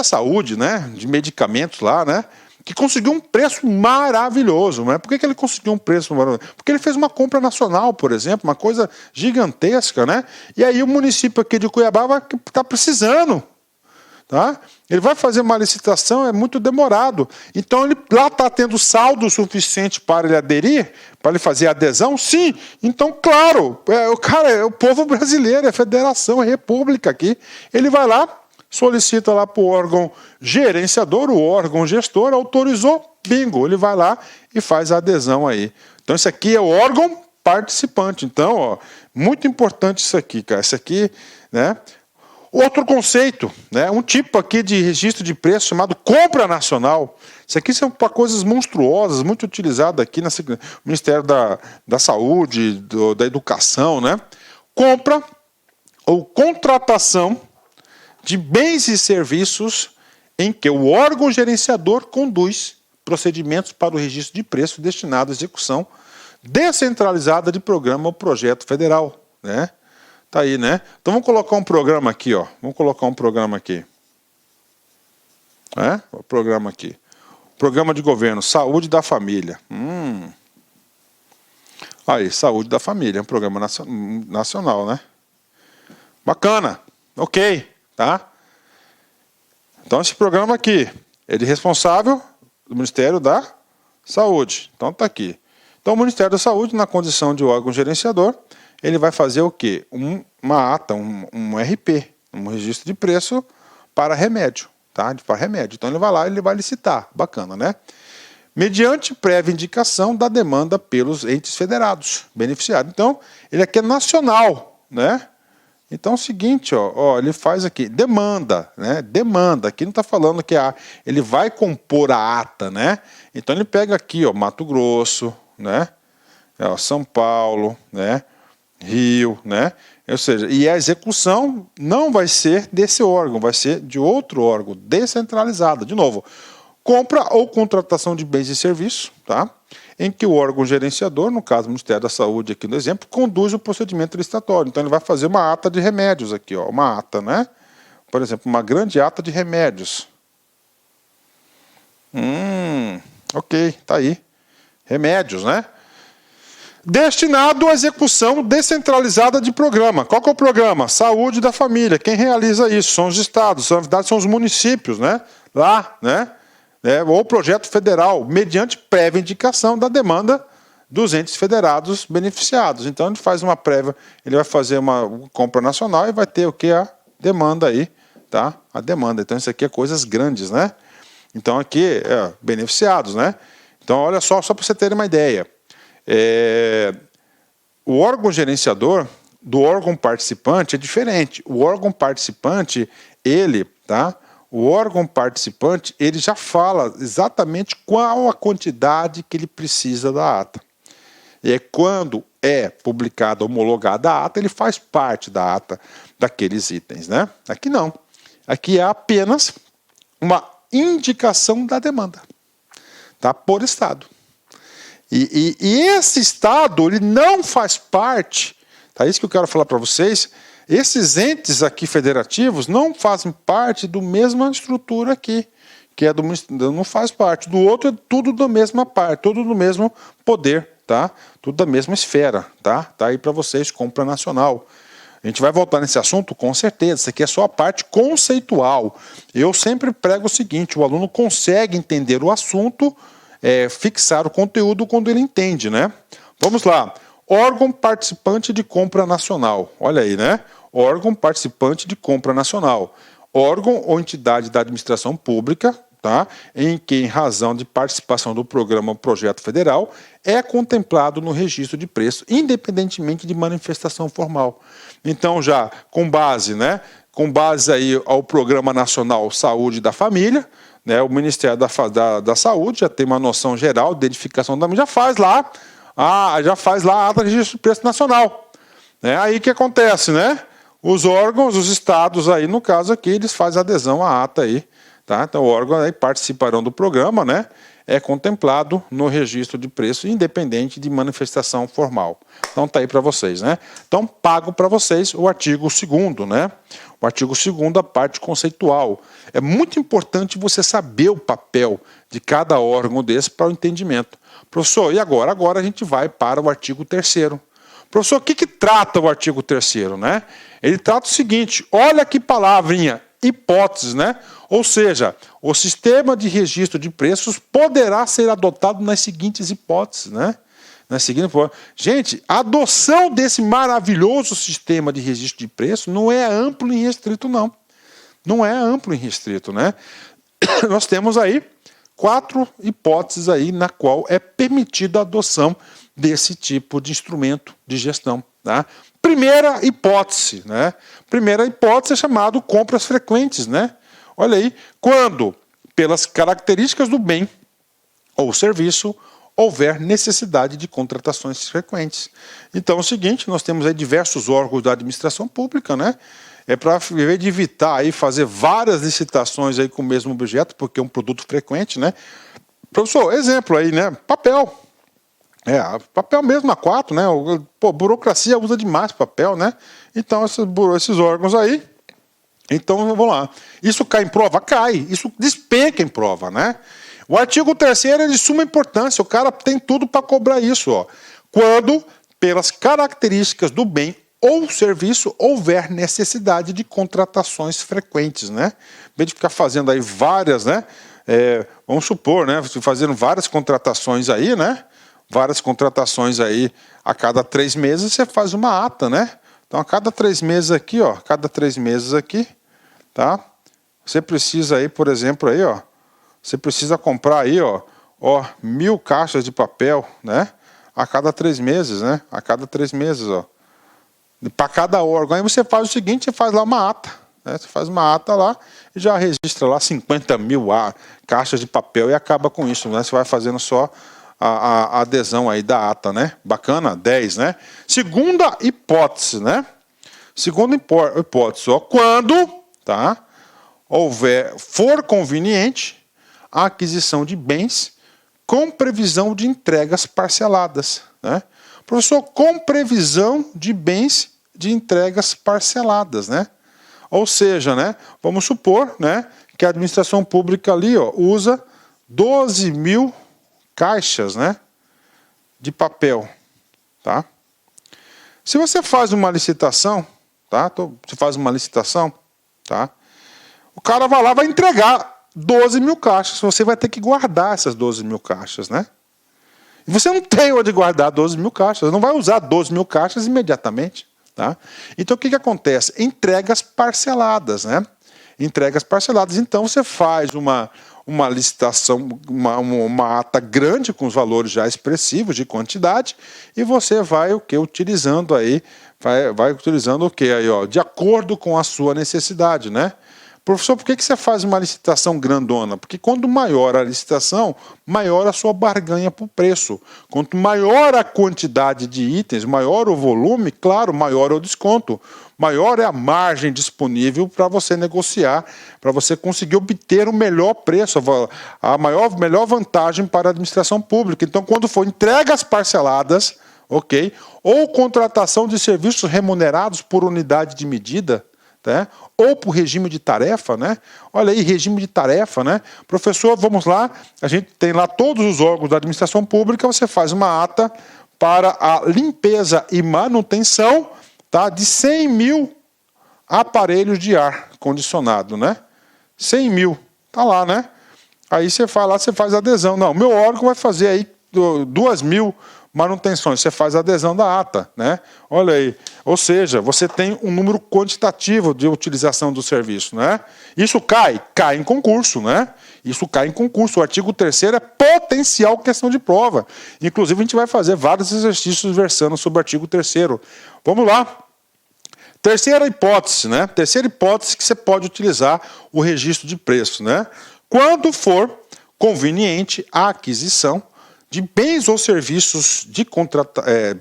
Saúde, né, de medicamentos lá, né, que conseguiu um preço maravilhoso, né? Por que ele conseguiu um preço maravilhoso? Porque ele fez uma compra nacional, por exemplo, uma coisa gigantesca, né? E aí o município aqui de Cuiabá está precisando. Tá? Ele vai fazer uma licitação, é muito demorado. Então, ele lá está tendo saldo suficiente para ele aderir, para ele fazer adesão? Sim. Então, claro, é o povo brasileiro, é a federação, é a república aqui. Ele vai lá, solicita lá para o órgão gerenciador, o órgão gestor, autorizou, bingo, ele vai lá e faz a adesão aí. Então, isso aqui é o órgão participante. Então, ó, muito importante isso aqui, cara. Isso aqui, né? Outro conceito, né, um tipo aqui de registro de preço chamado compra nacional. Isso aqui são para coisas monstruosas, muito utilizado aqui no Ministério da Saúde, da Educação, né? Compra ou contratação de bens e serviços em que o órgão gerenciador conduz procedimentos para o registro de preço destinado à execução descentralizada de programa ou projeto federal, né? Tá aí, né? Então vamos colocar um programa aqui, ó. Vamos colocar um programa aqui. O programa aqui. Programa de governo, Saúde da Família. Aí, Saúde da Família, um programa nacional, né? Bacana. Ok, tá? Então esse programa aqui, ele é responsável do Ministério da Saúde. Então tá aqui. Então o Ministério da Saúde, na condição de órgão gerenciador, ele vai fazer o quê? Uma ata, um RP, um registro de preço para remédio, tá? Para remédio. Então ele vai lá e ele vai licitar. Bacana, né? Mediante prévia indicação da demanda pelos entes federados, beneficiados. Então, ele aqui é nacional, né? Então é o seguinte, ó, ele faz aqui, demanda, né? Demanda. Aqui não está falando que ele vai compor a ata, né? Então ele pega aqui, ó, Mato Grosso, né? São Paulo, né? Rio, né? Ou seja, e a execução não vai ser desse órgão, vai ser de outro órgão, descentralizada. De novo, compra ou contratação de bens e serviços, tá? Em que o órgão gerenciador, no caso o Ministério da Saúde, aqui no exemplo, conduz o procedimento licitatório. Então ele vai fazer uma ata de remédios aqui, ó, uma ata, né? Por exemplo, uma grande ata de remédios. Ok, tá aí. Remédios, né? Destinado à execução descentralizada de programa. Qual que é o programa? Saúde da Família. Quem realiza isso? São os estados, são os municípios, né? Lá, né? Ou projeto federal, mediante prévia indicação da demanda dos entes federados beneficiados. Então, ele faz uma prévia, ele vai fazer uma compra nacional e vai ter o que? A demanda aí, tá? A demanda. Então, isso aqui é coisas grandes, né? Então, aqui, beneficiados, né? Então, olha só para você ter uma ideia. O órgão gerenciador do órgão participante é diferente. O órgão participante, o órgão participante, ele já fala exatamente qual a quantidade que ele precisa da ata. E quando é publicada, homologada a ata, ele faz parte da ata daqueles itens, né? Aqui não. Aqui é apenas uma indicação da demanda, tá? Por estado. E esse estado, ele não faz parte, tá? Isso que eu quero falar para vocês. Esses entes aqui federativos não fazem parte da mesma estrutura aqui, que é não faz parte. Do outro é tudo da mesma parte, tudo do mesmo poder, tá? Tudo da mesma esfera, tá? Tá aí para vocês, compra nacional. A gente vai voltar nesse assunto com certeza. Isso aqui é só a parte conceitual. Eu sempre prego o seguinte: o aluno consegue entender o assunto, fixar o conteúdo quando ele entende, né? Vamos lá. Órgão participante de compra nacional. Olha aí, né? Órgão participante de compra nacional. Órgão ou entidade da administração pública, tá? Em que, em razão de participação do programa ou projeto federal, é contemplado no registro de preço, independentemente de manifestação formal. Então, já com base, né? Com base aí ao Programa Nacional Saúde da Família, né? O Ministério da Saúde já tem uma noção geral de edificação da já faz lá a ata de registro de preço nacional. Aí o que acontece, né? Os órgãos, os estados aí, no caso aqui, eles fazem adesão à ata aí, tá? Então, os órgãos aí participarão do programa, né? é contemplado no registro de preço, independente de manifestação formal. Então tá aí para vocês, né? Então pago para vocês o artigo 2º, né? O artigo 2º, a parte conceitual. É muito importante você saber o papel de cada órgão desse para o entendimento. Professor, e agora? Agora a gente vai para o artigo 3º. Professor, o que trata o artigo 3º, né? Ele trata o seguinte, olha que palavrinha, hipóteses, né? Ou seja, o sistema de registro de preços poderá ser adotado nas seguintes hipóteses, né? Gente, a adoção desse maravilhoso sistema de registro de preços não é amplo e restrito, não. Não é amplo e restrito, né? Nós temos aí 4 hipóteses aí na qual é permitida a adoção desse tipo de instrumento de gestão, tá? Primeira hipótese, né? Primeira hipótese é chamado compras frequentes, né? Olha aí, quando, pelas características do bem ou serviço, houver necessidade de contratações frequentes. Então é o seguinte, nós temos aí diversos órgãos da administração pública, né? É para evitar aí fazer várias licitações aí com o mesmo objeto, porque é um produto frequente, né? Professor, exemplo aí, né? Papel. Papel mesmo A4, né? Pô, burocracia usa demais papel, né? Então esses órgãos aí, então vamos lá. Isso cai em prova? Cai. Isso despenca em prova, né? O artigo 3º é de suma importância, o cara tem tudo para cobrar isso, ó. Quando, pelas características do bem ou serviço, houver necessidade de contratações frequentes, né? Em vez de ficar fazendo aí várias, né? Vamos supor, né? Fazendo várias contratações aí, né? Várias contratações aí a cada 3 meses, você faz uma ata, né? Então, a cada 3 meses aqui, ó, cada 3 meses aqui, tá? Você precisa aí, por exemplo, aí, ó, você precisa comprar aí, ó 1.000 caixas de papel, né? A cada 3 meses, né? A cada 3 meses, ó. Para cada órgão. Aí você faz o seguinte, você faz lá uma ata, né? Você faz uma ata lá e já registra lá 50.000 caixas de papel e acaba com isso, né? Você vai fazendo só a adesão aí da ata, né? Bacana? 10, né? Segunda hipótese, né? Segunda hipótese, ó, quando, tá? For conveniente a aquisição de bens com previsão de entregas parceladas, né? Professor, com previsão de bens de entregas parceladas, né? Ou seja, né? Vamos supor, né? Que a administração pública ali, ó, usa 12.000 caixas, né, de papel, tá? Se você faz uma licitação, tá? Você faz uma licitação, tá? O cara vai lá, vai entregar 12.000 caixas. Você vai ter que guardar essas 12.000 caixas, né? E você não tem onde guardar 12.000 caixas. Não vai usar 12.000 caixas imediatamente, tá? Então o que acontece? Entregas parceladas, né? Entregas parceladas. Então você faz uma licitação, uma ata grande com os valores já expressivos de quantidade e você vai utilizando aí, vai utilizando o que aí, ó, de acordo com a sua necessidade, né? Professor, por que você faz uma licitação grandona? Porque quanto maior a licitação, maior a sua barganha por preço. Quanto maior a quantidade de itens, maior o volume, claro, maior é o desconto. Maior é a margem disponível para você negociar, para você conseguir obter o melhor preço, a melhor vantagem para a administração pública. Então, quando for entregas parceladas, ok, ou contratação de serviços remunerados por unidade de medida, né? Ou por regime de tarefa, né? Olha aí, regime de tarefa, né? Professor, vamos lá, a gente tem lá todos os órgãos da administração pública, você faz uma ata para a limpeza e manutenção, tá, de 100.000 aparelhos de ar condicionado, né? 100.000, tá lá, né? Aí você vai lá, você faz a adesão. Não, meu órgão vai fazer aí 2.000 manutenções, você faz a adesão da ata, né? Olha aí, ou seja, você tem um número quantitativo de utilização do serviço, né? Isso cai em concurso, né? Isso cai em concurso. O artigo 3º é potencial questão de prova. Inclusive, a gente vai fazer vários exercícios versando sobre o artigo 3º. Vamos lá. Terceira hipótese, né? Terceira hipótese que você pode utilizar o registro de preço, né? Quando for conveniente a aquisição de bens ou serviços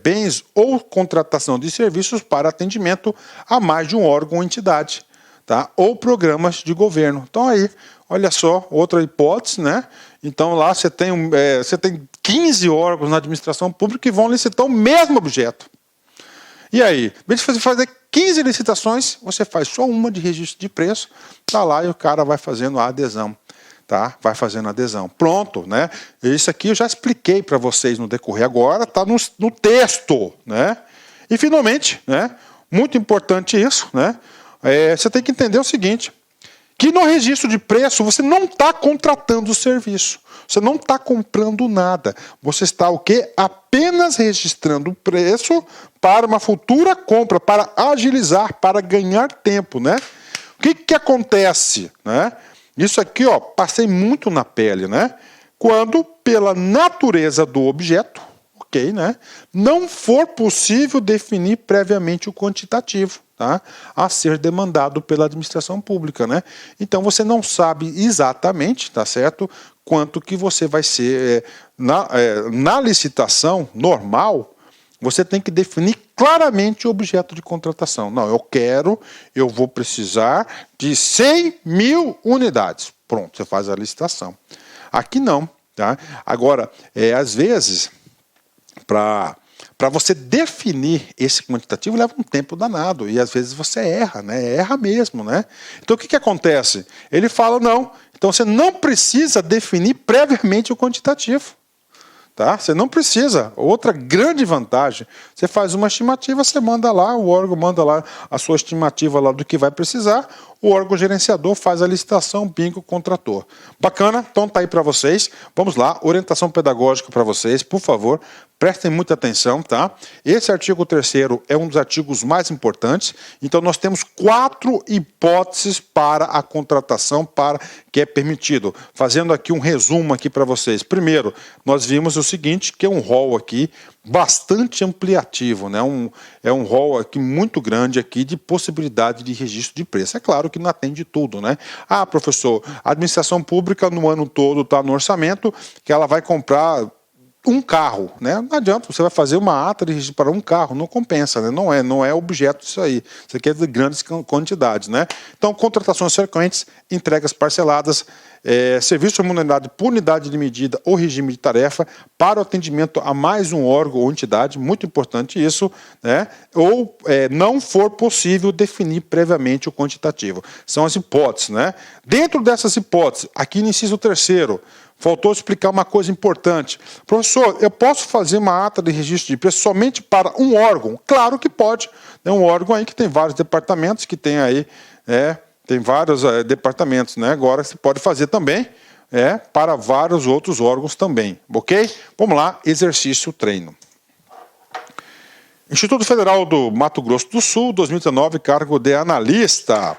bens ou contratação de serviços para atendimento a mais de um órgão ou entidade, tá? Ou programas de governo. Então aí, olha só, outra hipótese, né? Então lá você tem 15 órgãos na administração pública que vão licitar o mesmo objeto. E aí, em vez de você fazer 15 licitações, você faz só uma de registro de preço, tá lá e o cara vai fazendo a adesão. Tá? Vai fazendo adesão. Pronto, né? Isso aqui eu já expliquei para vocês no decorrer agora, está no texto, né? E finalmente, né? Muito importante isso, né? Você tem que entender o seguinte, que no registro de preço você não está contratando o serviço, você não está comprando nada, você está o quê? Apenas registrando o preço para uma futura compra, para agilizar, para ganhar tempo, né? O que acontece, né? Isso aqui, ó, passei muito na pele, né? Quando, pela natureza do objeto, ok, né? Não for possível definir previamente o quantitativo, tá? A ser demandado pela administração pública, né? Então você não sabe exatamente, tá certo? Quanto que você vai ser na licitação normal. Você tem que definir claramente o objeto de contratação. Não, eu vou precisar de 100 mil unidades. Pronto, você faz a licitação. Aqui não, tá? Agora, às vezes, para você definir esse quantitativo leva um tempo danado e às vezes você erra, né? Erra mesmo, né? Então o que acontece? Ele fala, não, então você não precisa definir previamente o quantitativo. Tá? Você não precisa. Outra grande vantagem, você faz uma estimativa, você manda lá, o órgão manda lá a sua estimativa lá do que vai precisar, o órgão gerenciador faz a licitação, bingo, contrator. Bacana? Então tá aí para vocês. Vamos lá, orientação pedagógica para vocês, por favor, prestem muita atenção, tá? Esse artigo 3º é um dos artigos mais importantes, então nós temos 4 hipóteses para a contratação que é permitido. Fazendo aqui um resumo aqui para vocês. Primeiro, nós vimos o seguinte, que é um rol aqui bastante ampliativo, né? É um rol aqui muito grande aqui de possibilidade de registro de preço. É claro que não atende tudo, né? Ah, professor, a administração pública no ano todo está no orçamento que ela vai comprar um carro, né? Não adianta, você vai fazer uma ata de registro para um carro, não compensa, né? Não é objeto disso aí. Isso aqui é de grandes quantidades, né? Então, contratações frequentes, entregas parceladas, serviço remunerado por unidade de medida ou regime de tarefa para o atendimento a mais um órgão ou entidade, muito importante isso, né? Ou não for possível definir previamente o quantitativo. São as hipóteses, né? Dentro dessas hipóteses, aqui no inciso 3º, faltou explicar uma coisa importante. Professor, eu posso fazer uma ata de registro de preço somente para um órgão? Claro que pode. É um órgão aí que tem vários departamentos, que tem aí, tem vários departamentos, né? Agora você pode fazer também para vários outros órgãos também, ok? Vamos lá, exercício treino. Instituto Federal do Mato Grosso do Sul, 2019, cargo de analista.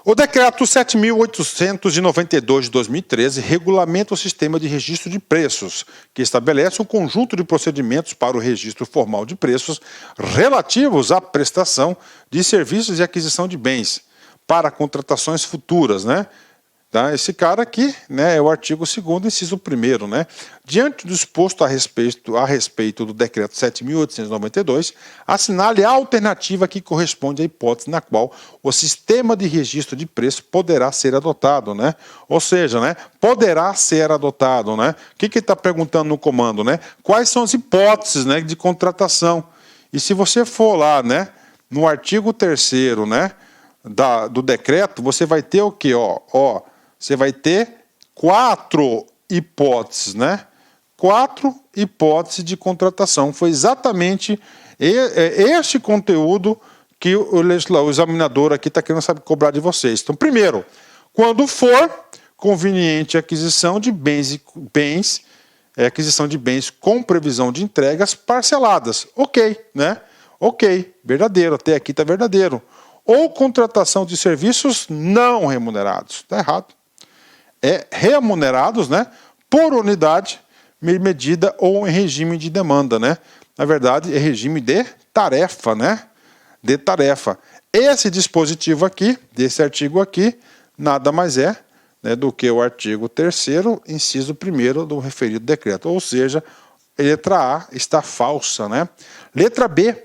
O decreto 7.892 de 2013 regulamenta o sistema de registro de preços, que estabelece um conjunto de procedimentos para o registro formal de preços relativos à prestação de serviços e aquisição de bens para contratações futuras, né? Tá? Esse cara aqui, né, é o artigo 2º, inciso 1º, né? Diante do exposto a respeito do decreto 7.892, assinale a alternativa que corresponde à hipótese na qual o sistema de registro de preço poderá ser adotado, né? Ou seja, né, poderá ser adotado, né? O que ele está perguntando no comando, né? Quais são as hipóteses, né, de contratação? E se você for lá, né, no artigo 3º, né, do decreto, você vai ter o quê? Você vai ter 4 hipóteses, né? 4 hipóteses de contratação. Foi exatamente este conteúdo que o examinador aqui está querendo cobrar de vocês. Então, primeiro, quando for conveniente a aquisição de bens com previsão de entregas parceladas. Ok, né? Ok, verdadeiro, até aqui está verdadeiro. Ou contratação de serviços não remunerados. Está errado. Remunerados, né, por unidade, medida ou em regime de demanda, né? Na verdade, é regime de tarefa, né? De tarefa. Esse dispositivo aqui, desse artigo aqui, nada mais é, né, do que o artigo 3º, inciso 1º do referido decreto. Ou seja, letra A está falsa, né? Letra B.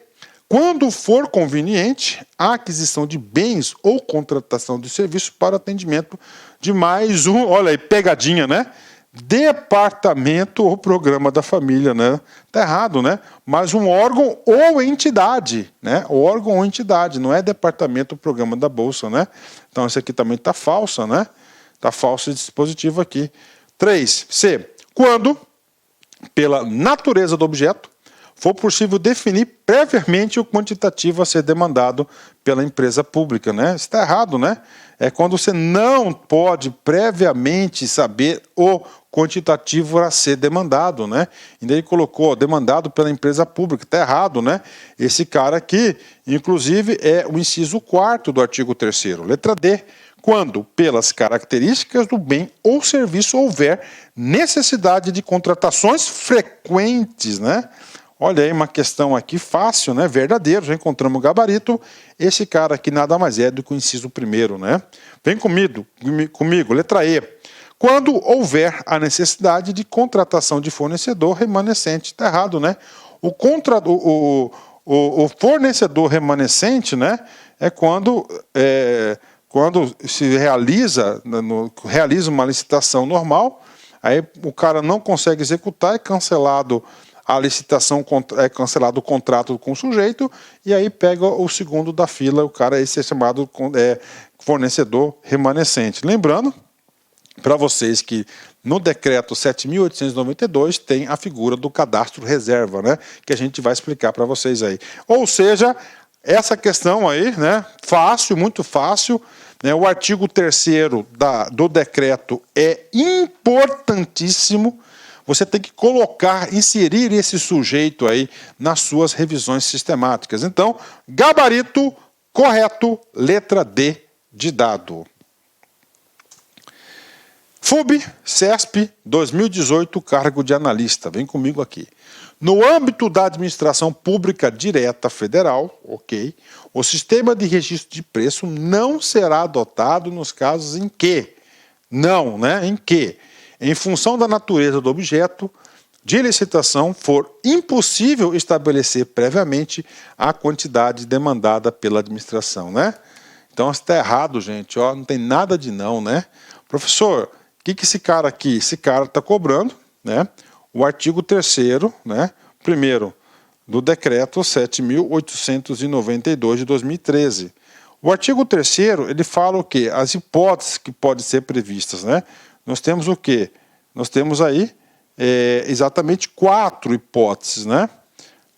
quando for conveniente, a aquisição de bens ou contratação de serviços para atendimento de mais um, olha aí, pegadinha, né? Departamento ou programa da família, né? Tá errado, né? Mas um órgão ou entidade, né? Órgão ou entidade, não é departamento ou programa da Bolsa, né? Então, isso aqui também tá falsa, né? Tá falso esse dispositivo aqui. 3. C. Quando, pela natureza do objeto, for possível definir previamente o quantitativo a ser demandado pela empresa pública, né? Isso está errado, né? É quando você não pode previamente saber o quantitativo a ser demandado, né? E daí colocou demandado pela empresa pública, está errado, né? Esse cara aqui, inclusive, é o inciso 4º do artigo 3º, letra D, quando, pelas características do bem ou serviço, houver necessidade de contratações frequentes, né? Olha aí uma questão aqui fácil, né? Verdadeiro, já encontramos o gabarito. Esse cara aqui nada mais é do que o inciso 1º, né? Vem comigo, letra E. Quando houver a necessidade de contratação de fornecedor remanescente. Está errado, né? O fornecedor remanescente, né? É quando se realiza uma licitação normal, aí o cara não consegue executar, é cancelado a licitação, é cancelado o contrato com o sujeito, e aí pega o segundo da fila, o cara, esse é chamado fornecedor remanescente. Lembrando para vocês que no decreto 7.892 tem a figura do cadastro reserva, né, que a gente vai explicar para vocês aí. Ou seja, essa questão aí, né, fácil, muito fácil, né, o artigo 3º do decreto é importantíssimo. Você tem que colocar, inserir esse sujeito aí nas suas revisões sistemáticas. Então, gabarito correto, letra D de dado. FUB, CESP, 2018, cargo de analista. Vem comigo aqui. No âmbito da administração pública direta federal, ok, o sistema de registro de preço não será adotado nos casos em que, não, né, em que, em função da natureza do objeto de licitação, for impossível estabelecer previamente a quantidade demandada pela administração, né? Então, está errado, gente, ó, não tem nada de não, né? Professor, o que esse cara aqui, esse cara está cobrando, né? O artigo 3º, né? Primeiro, do decreto 7.892 de 2013. O artigo 3º, ele fala o quê? As hipóteses que podem ser previstas, né? Nós temos o quê? Nós temos aí exatamente 4 hipóteses, né?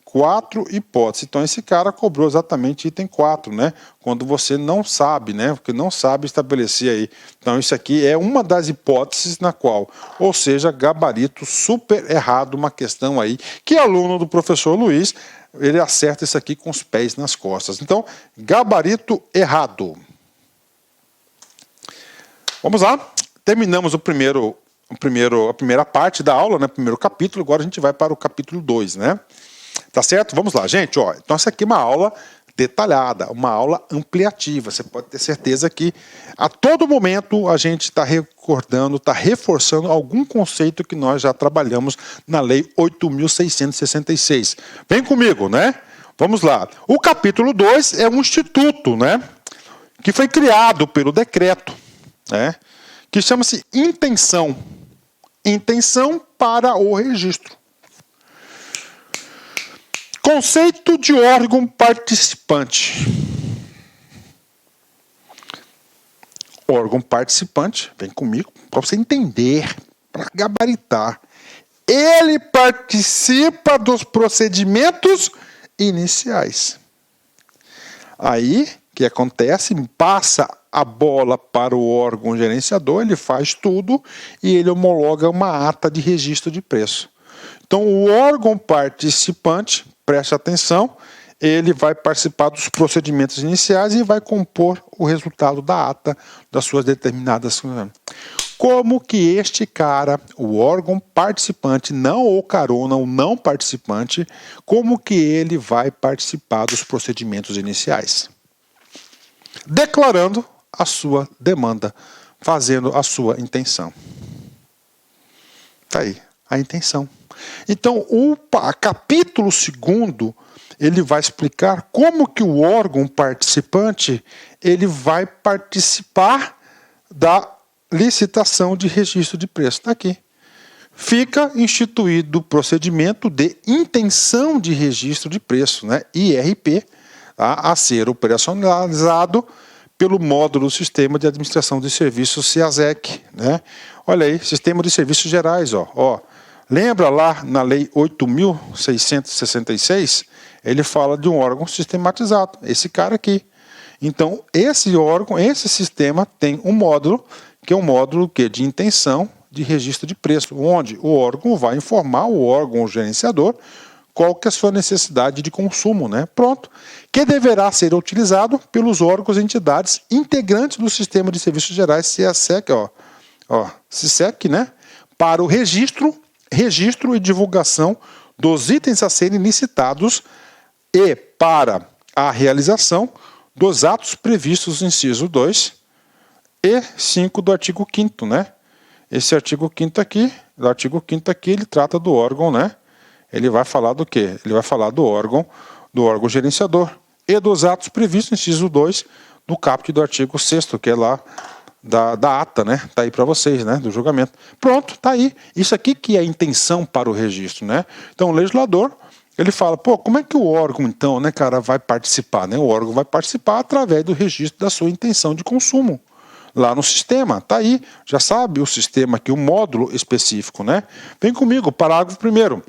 4 hipóteses. Então, esse cara cobrou exatamente item 4, né? Quando você não sabe, né? Porque não sabe estabelecer aí. Então, isso aqui é uma das hipóteses na qual, ou seja, gabarito super errado, uma questão aí que aluno do professor Luiz, ele acerta isso aqui com os pés nas costas. Então, gabarito errado. Vamos lá. Terminamos a primeira parte da aula, né? Primeiro capítulo, agora a gente vai para o capítulo 2, né? Tá certo? Vamos lá, gente. Ó, então, essa aqui é uma aula detalhada, uma aula ampliativa. Você pode ter certeza que a todo momento a gente está recordando, está reforçando algum conceito que nós já trabalhamos na Lei 8.666. Vem comigo, né? Vamos lá. O capítulo 2 é um instituto, né? Que foi criado pelo decreto, né? Que chama-se intenção. Intenção para o registro. Conceito de órgão participante. Órgão participante, vem comigo, para você entender, para gabaritar. Ele participa dos procedimentos iniciais. Aí, o que acontece? Passa a bola para o órgão gerenciador, ele faz tudo e ele homologa uma ata de registro de preço. Então, o órgão participante, preste atenção, ele vai participar dos procedimentos iniciais e vai compor o resultado da ata das suas determinadas... Como que este cara, o órgão participante, não o carona, o não participante, como que ele vai participar dos procedimentos iniciais? Declarando a sua demanda, fazendo a sua intenção. Está aí, a intenção. Então, o capítulo 2º ele vai explicar como que o órgão participante ele vai participar da licitação de registro de preço. Está aqui. Fica instituído o procedimento de intenção de registro de preço, né, IRP, tá, a ser operacionalizado pelo módulo Sistema de Administração de Serviços SIASEC. Né? Olha aí, Sistema de Serviços Gerais. Ó. Lembra lá na Lei 8.666? Ele fala de um órgão sistematizado, esse cara aqui. Então, esse órgão, esse sistema tem um módulo, que é um módulo de intenção de registro de preço, onde o órgão vai informar o órgão gerenciador qual que é a sua necessidade de consumo, né? Pronto. Que deverá ser utilizado pelos órgãos e entidades integrantes do Sistema de Serviços Gerais, SIASEC, SISEC, né? Para o registro e divulgação dos itens a serem licitados e para a realização dos atos previstos no inciso 2 e 5 do artigo 5º, né? Esse artigo 5º aqui, ele trata do órgão, né? Ele vai falar do quê? Ele vai falar do órgão gerenciador e dos atos previstos no inciso 2 do caput do artigo 6º, que é lá da ata, né? Tá aí para vocês, né? Do julgamento. Pronto, tá aí. Isso aqui que é a intenção para o registro, né? Então, o legislador, ele fala, pô, como é que o órgão, então, né, cara, vai participar, né? O órgão vai participar através do registro da sua intenção de consumo. Lá no sistema, tá aí, já sabe o sistema aqui, o módulo específico, né? Vem comigo, parágrafo 1º.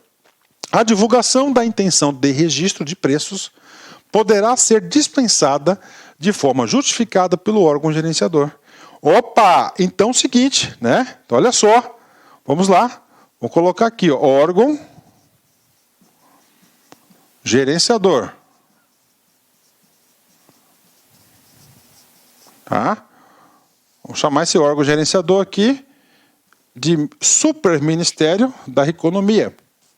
A divulgação da intenção de registro de preços poderá ser dispensada de forma justificada pelo órgão gerenciador. Opa, então é o seguinte, né? Então, olha só, vamos lá, vou colocar aqui, ó, órgão gerenciador. Tá? Vamos chamar esse órgão gerenciador aqui de Superministério da Economia.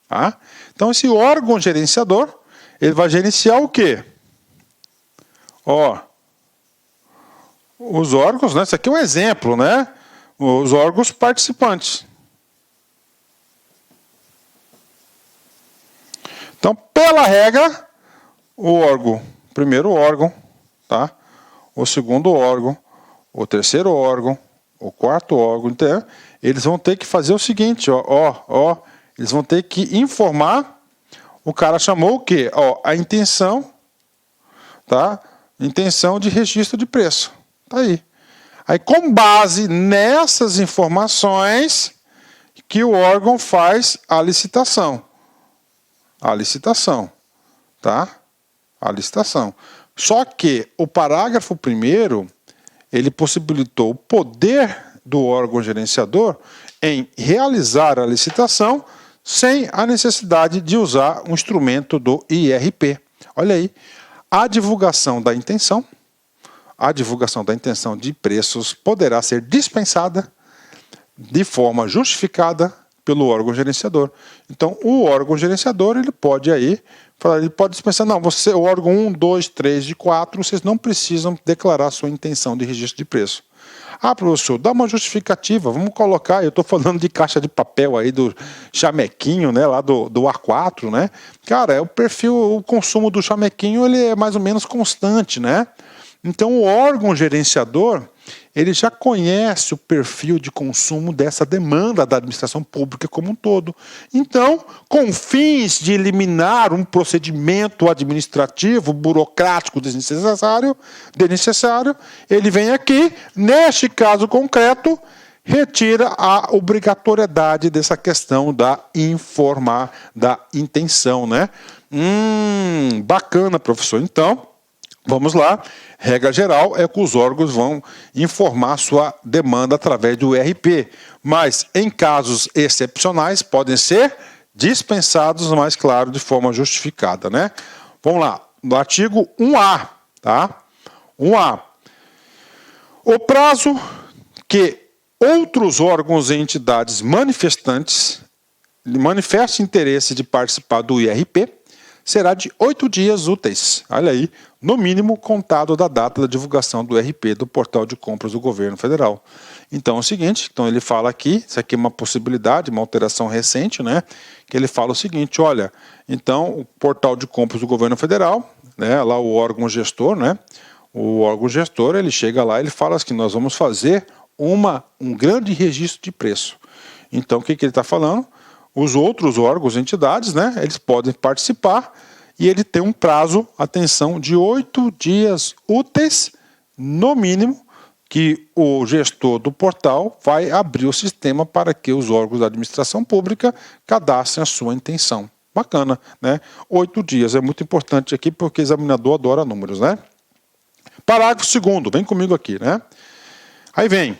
Tá? Então, esse órgão gerenciador, ele vai gerenciar o quê? Ó, os órgãos, né? Isso aqui é um exemplo, né? Os órgãos participantes. Então, pela regra, o órgão, primeiro órgão, tá? O segundo órgão, o terceiro órgão, o quarto órgão, então, eles vão ter que fazer o seguinte, ó, eles vão ter que informar, o cara chamou o quê? Ó, a intenção, tá? Intenção de registro de preço. Tá aí. Aí, com base nessas informações, que o órgão faz a licitação. A licitação, tá? A licitação. Só que o parágrafo 1º, ele possibilitou o poder do órgão gerenciador em realizar a licitação sem a necessidade de usar um instrumento do IRP. Olha aí, a divulgação da intenção de preços poderá ser dispensada de forma justificada pelo órgão gerenciador. Então, o órgão gerenciador, ele pode aí, ele pode dispensar, não, você, o órgão 1, 2, 3 e 4, vocês não precisam declarar sua intenção de registro de preço. Ah, professor, dá uma justificativa, vamos colocar, eu estou falando de caixa de papel aí do chamequinho, né, lá do A4, né? Cara, é o perfil, o consumo do chamequinho, ele é mais ou menos constante, né? Então, o órgão gerenciador, ele já conhece o perfil de consumo dessa demanda da administração pública como um todo. Então, com fins de eliminar um procedimento administrativo, burocrático desnecessário, ele vem aqui, neste caso concreto, retira a obrigatoriedade dessa questão da informar, da intenção, né? Bacana, professor. Então, vamos lá. Regra geral é que os órgãos vão informar sua demanda através do IRP, mas em casos excepcionais podem ser dispensados, mais claro, de forma justificada, né? Vamos lá, no artigo 1A, tá? 1A. O prazo que outros órgãos e entidades manifestem interesse de participar do IRP será de 8 dias úteis, olha aí, no mínimo contado da data da divulgação do IRP do portal de compras do governo federal. Então é o seguinte, então ele fala aqui, isso aqui é uma possibilidade, uma alteração recente, né? Que ele fala o seguinte, olha, então o portal de compras do governo federal, né? Lá o órgão gestor, né? O órgão gestor, ele chega lá e ele fala assim, nós vamos fazer um grande registro de preço. Então o que ele está falando? Os outros órgãos, entidades, né? Eles podem participar e ele tem um prazo, atenção, de 8 dias úteis, no mínimo, que o gestor do portal vai abrir o sistema para que os órgãos da administração pública cadastrem a sua intenção. Bacana, né? 8 dias, é muito importante aqui porque o examinador adora números, né? Parágrafo 2º, vem comigo aqui, né? Aí vem,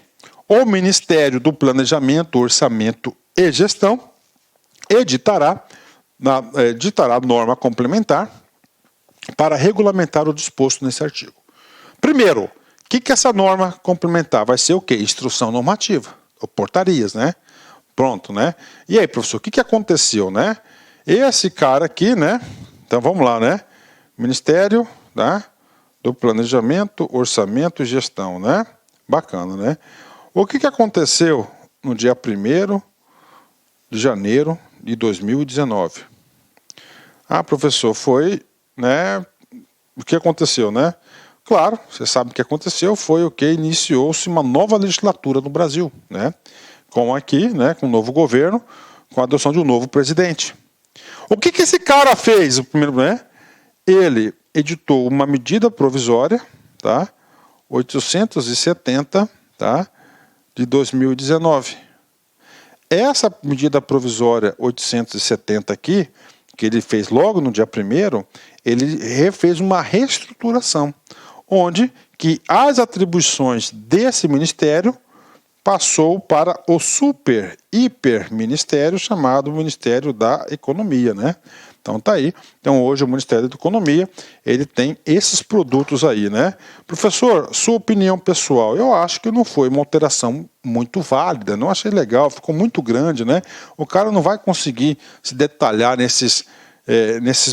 o Ministério do Planejamento, Orçamento e Gestão editará norma complementar para regulamentar o disposto nesse artigo. Primeiro, o que essa norma complementar vai ser o quê? Instrução normativa, ou portarias, né? Pronto, né? E aí, professor, o que aconteceu, né? Esse cara aqui, né? Então vamos lá, né? Ministério, tá? Do Planejamento, Orçamento e Gestão, né? Bacana, né? O que aconteceu no dia 1º de janeiro de 2019? Ah, professor, foi, né? O que aconteceu, né? Claro, você sabe o que aconteceu, foi o que iniciou-se uma nova legislatura no Brasil, né? Com aqui, né, com um novo governo, com a adoção de um novo presidente. O que esse cara fez? O primeiro, né? Ele editou uma medida provisória, tá? 870, tá? De 2019. Essa medida provisória 870 aqui, que ele fez logo no dia 1º, ele fez uma reestruturação, onde que as atribuições desse ministério passou para o hiper ministério chamado Ministério da Economia, né? Então tá aí. Então hoje o Ministério da Economia, ele tem esses produtos aí, né? Professor, sua opinião pessoal, eu acho que não foi uma alteração muito válida, não achei legal, ficou muito grande, né? O cara não vai conseguir se detalhar nesses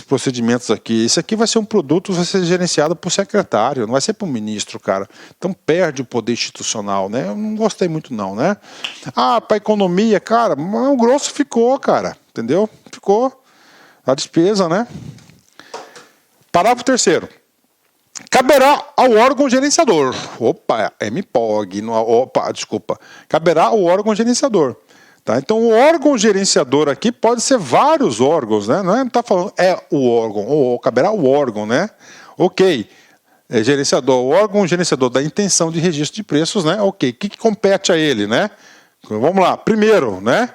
procedimentos aqui. Isso aqui vai ser um produto, vai ser gerenciado por secretário, não vai ser por ministro, cara. Então perde o poder institucional, né? Eu não gostei muito não, né? Ah, para economia, cara, o grosso ficou, cara, entendeu? Ficou a despesa, né? Parágrafo 3º. Caberá ao órgão gerenciador. Opa, MPOG, desculpa. Caberá ao órgão gerenciador. Tá? Então, o órgão gerenciador aqui pode ser vários órgãos, né? Não está falando o órgão, ou caberá o órgão, né? Ok, gerenciador, o órgão gerenciador da intenção de registro de preços, né? Ok, o que compete a ele, né? Vamos lá, primeiro, né?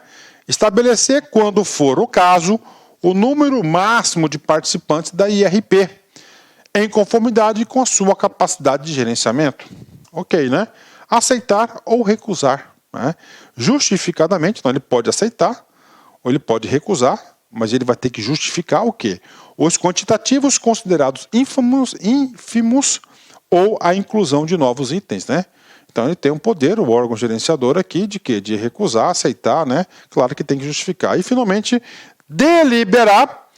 Estabelecer, quando for o caso, o número máximo de participantes da IRP, em conformidade com a sua capacidade de gerenciamento. Ok, né? Aceitar ou recusar. Né? Justificadamente, então ele pode aceitar ou ele pode recusar, mas ele vai ter que justificar o quê? Os quantitativos considerados ínfimos ou a inclusão de novos itens, né? Então ele tem um poder, o órgão gerenciador aqui, de quê? De recusar, aceitar, né? Claro que tem que justificar. E finalmente, deliberar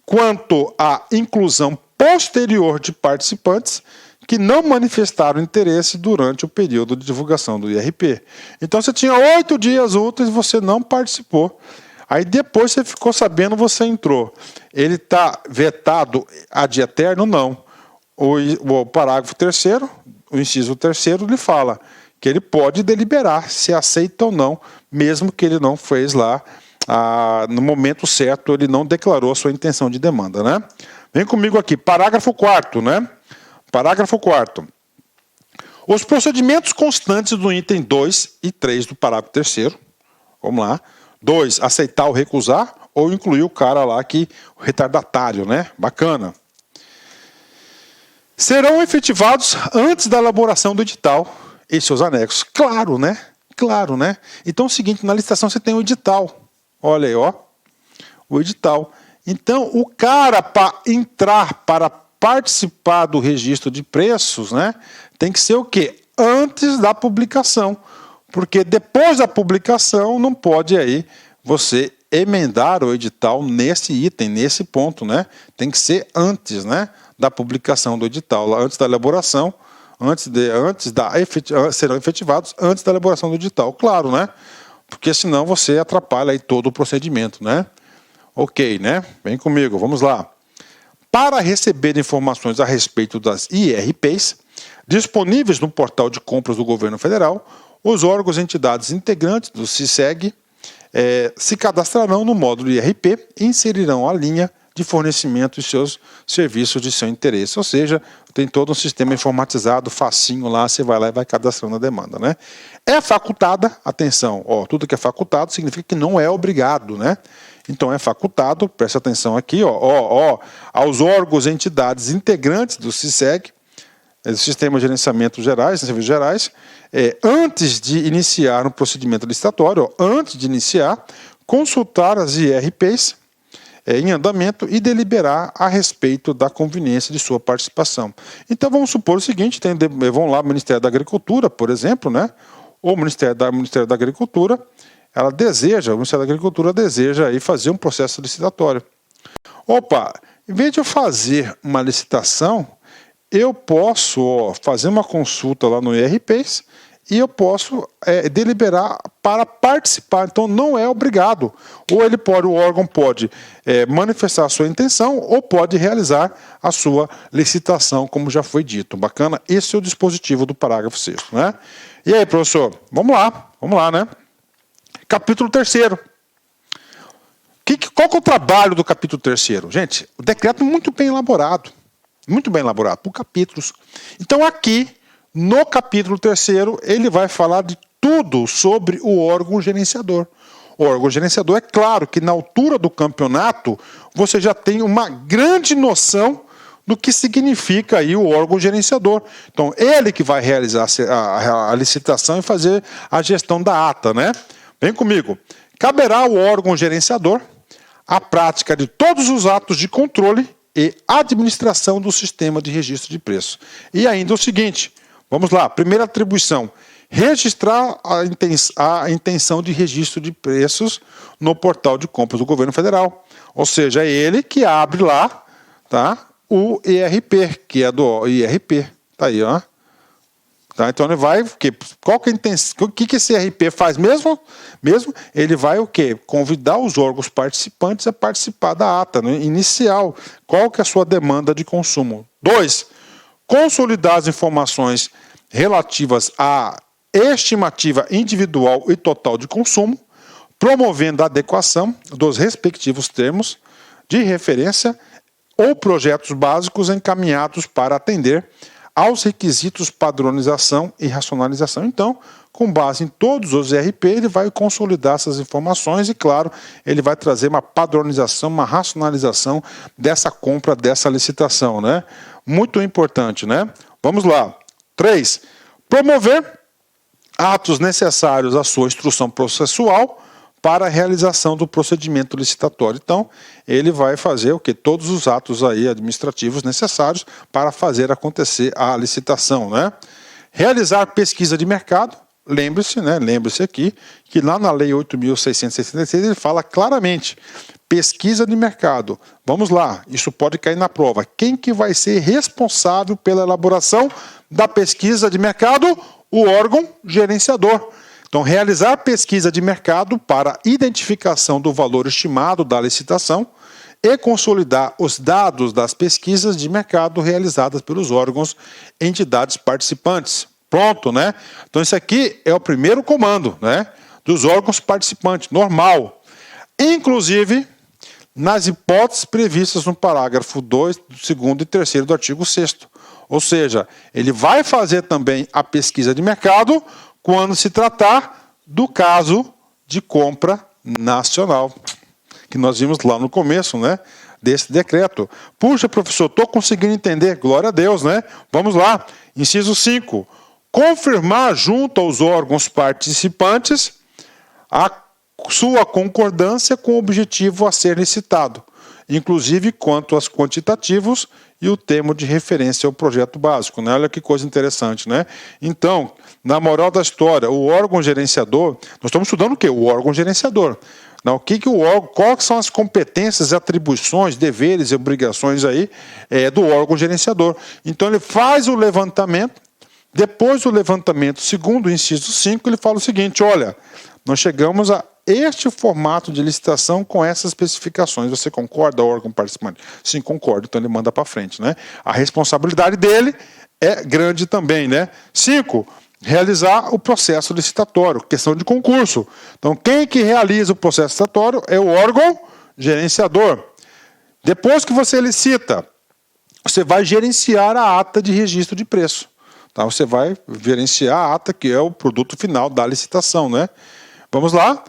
quanto à inclusão posterior de participantes que não manifestaram interesse durante o período de divulgação do IRP. Então você tinha 8 dias úteis e você não participou. Aí depois você ficou sabendo, você entrou. Ele está vetado ad eterno? Não. O parágrafo 3º, o inciso 3º, ele fala que ele pode deliberar se aceita ou não, mesmo que ele não fez lá, no momento certo, ele não declarou a sua intenção de demanda, né? Vem comigo aqui, parágrafo 4º, né? Parágrafo 4º. Os procedimentos constantes do item 2 e 3 do parágrafo 3º, vamos lá. 2, aceitar ou recusar, ou incluir o cara lá que, o retardatário, né? Bacana. Serão efetivados antes da elaboração do edital e seus anexos. Claro, né? Claro, né? Então é o seguinte, na licitação você tem o edital. Olha aí, ó. O edital. Então, o cara, para entrar, para participar do registro de preços, né, tem que ser o quê? Antes da publicação. Porque depois da publicação não pode aí você emendar o edital nesse item, nesse ponto, né? Tem que ser antes, né, da publicação do edital, antes da elaboração, serão efetivados antes da elaboração do edital. Claro, né? Porque senão você atrapalha aí todo o procedimento, né? Ok, né? Vem comigo, vamos lá. Para receber informações a respeito das IRPs, disponíveis no portal de compras do Governo Federal, os órgãos e entidades integrantes do CISEG se cadastrarão no módulo IRP e inserirão a linha de fornecimento de seus serviços de seu interesse. Ou seja, tem todo um sistema informatizado, facinho lá, você vai lá e vai cadastrando a demanda, né? É facultada, atenção, tudo que é facultado significa que não é obrigado, né? Então é facultado, preste atenção aqui, aos órgãos e entidades integrantes do CISEG, Sistema de Gerenciamento Gerais, Serviços Gerais, antes de iniciar um procedimento licitatório, antes de iniciar, consultar as IRPs em andamento e deliberar a respeito da conveniência de sua participação. Então vamos supor o seguinte, vão lá o Ministério da Agricultura, por exemplo, né? O Ministério da Agricultura, o Ministério da Agricultura deseja aí fazer um processo licitatório. Em vez de eu fazer uma licitação, eu posso fazer uma consulta lá no IRPs e eu posso deliberar para participar. Então não é obrigado. Ou o órgão pode manifestar a sua intenção ou pode realizar a sua licitação, como já foi dito. Bacana? Esse é o dispositivo do parágrafo 6º, né? E aí, professor? Vamos lá, né? Capítulo 3º. Qual que é o trabalho do capítulo 3º? Gente, o decreto é muito bem elaborado, por capítulos. Então aqui, no capítulo 3º, ele vai falar de tudo sobre o órgão gerenciador. O órgão gerenciador, é claro que na altura do campeonato, você já tem uma grande noção do que significa aí o órgão gerenciador. Então, ele que vai realizar a licitação e fazer a gestão da ata, né? Vem comigo. Caberá ao órgão gerenciador a prática de todos os atos de controle e administração do sistema de registro de preços. E ainda o seguinte, vamos lá, primeira atribuição, registrar a intenção de registro de preços no portal de compras do Governo Federal. Ou seja, é ele que abre lá, tá, o IRP, que é do IRP. Tá aí, ó. Tá, então ele vai, qual que é a intenção, o que esse IRP faz mesmo? Ele vai o quê? Convidar os órgãos participantes a participar da ata, né, inicial. Qual que é a sua demanda de consumo? 2. Consolidar as informações relativas à estimativa individual e total de consumo, promovendo a adequação dos respectivos termos de referência ou projetos básicos encaminhados para atender aos requisitos padronização e racionalização. Então, com base em todos os ERP, ele vai consolidar essas informações e, claro, ele vai trazer uma padronização, uma racionalização dessa compra, dessa licitação, né? Muito importante, né? Vamos lá. 3. Promover atos necessários à sua instrução processual para a realização do procedimento licitatório. Então, ele vai fazer o quê? Todos os atos aí administrativos necessários para fazer acontecer a licitação, né? Realizar pesquisa de mercado. Lembre-se, né? Lembre-se aqui que lá na Lei 8.666 ele fala claramente pesquisa de mercado. Vamos lá, isso pode cair na prova. Quem que vai ser responsável pela elaboração da pesquisa de mercado? O órgão gerenciador. Então, realizar pesquisa de mercado para identificação do valor estimado da licitação e consolidar os dados das pesquisas de mercado realizadas pelos órgãos e entidades participantes. Pronto, né? Então, isso aqui é o primeiro comando, né, dos órgãos participantes, normal. Inclusive, nas hipóteses previstas no parágrafo 2, 2º e 3º do artigo 6º. Ou seja, ele vai fazer também a pesquisa de mercado quando se tratar do caso de compra nacional, que nós vimos lá no começo, né, desse decreto. Puxa, professor, estou conseguindo entender, glória a Deus, né? Vamos lá, inciso 5. Confirmar junto aos órgãos participantes a sua concordância com o objetivo a ser licitado, inclusive quanto aos quantitativos e o termo de referência ao projeto básico, né? Olha que coisa interessante, né? Então, na moral da história, o órgão gerenciador, nós estamos estudando o quê? O órgão gerenciador. Não, quais são as competências, atribuições, deveres e obrigações aí do órgão gerenciador? Então, ele faz o levantamento, Depois do levantamento, segundo o inciso 5, ele fala o seguinte, olha, nós chegamos a este formato de licitação com essas especificações. Você concorda, órgão participante? Sim, concordo. Então ele manda para frente, né? A responsabilidade dele é grande também, né? 5, realizar o processo licitatório, questão de concurso. Então quem que realiza o processo licitatório é o órgão gerenciador. Depois que você licita, você vai gerenciar a ata de registro de preço. Tá? Você vai gerenciar a ata, que é o produto final da licitação, né? Vamos lá,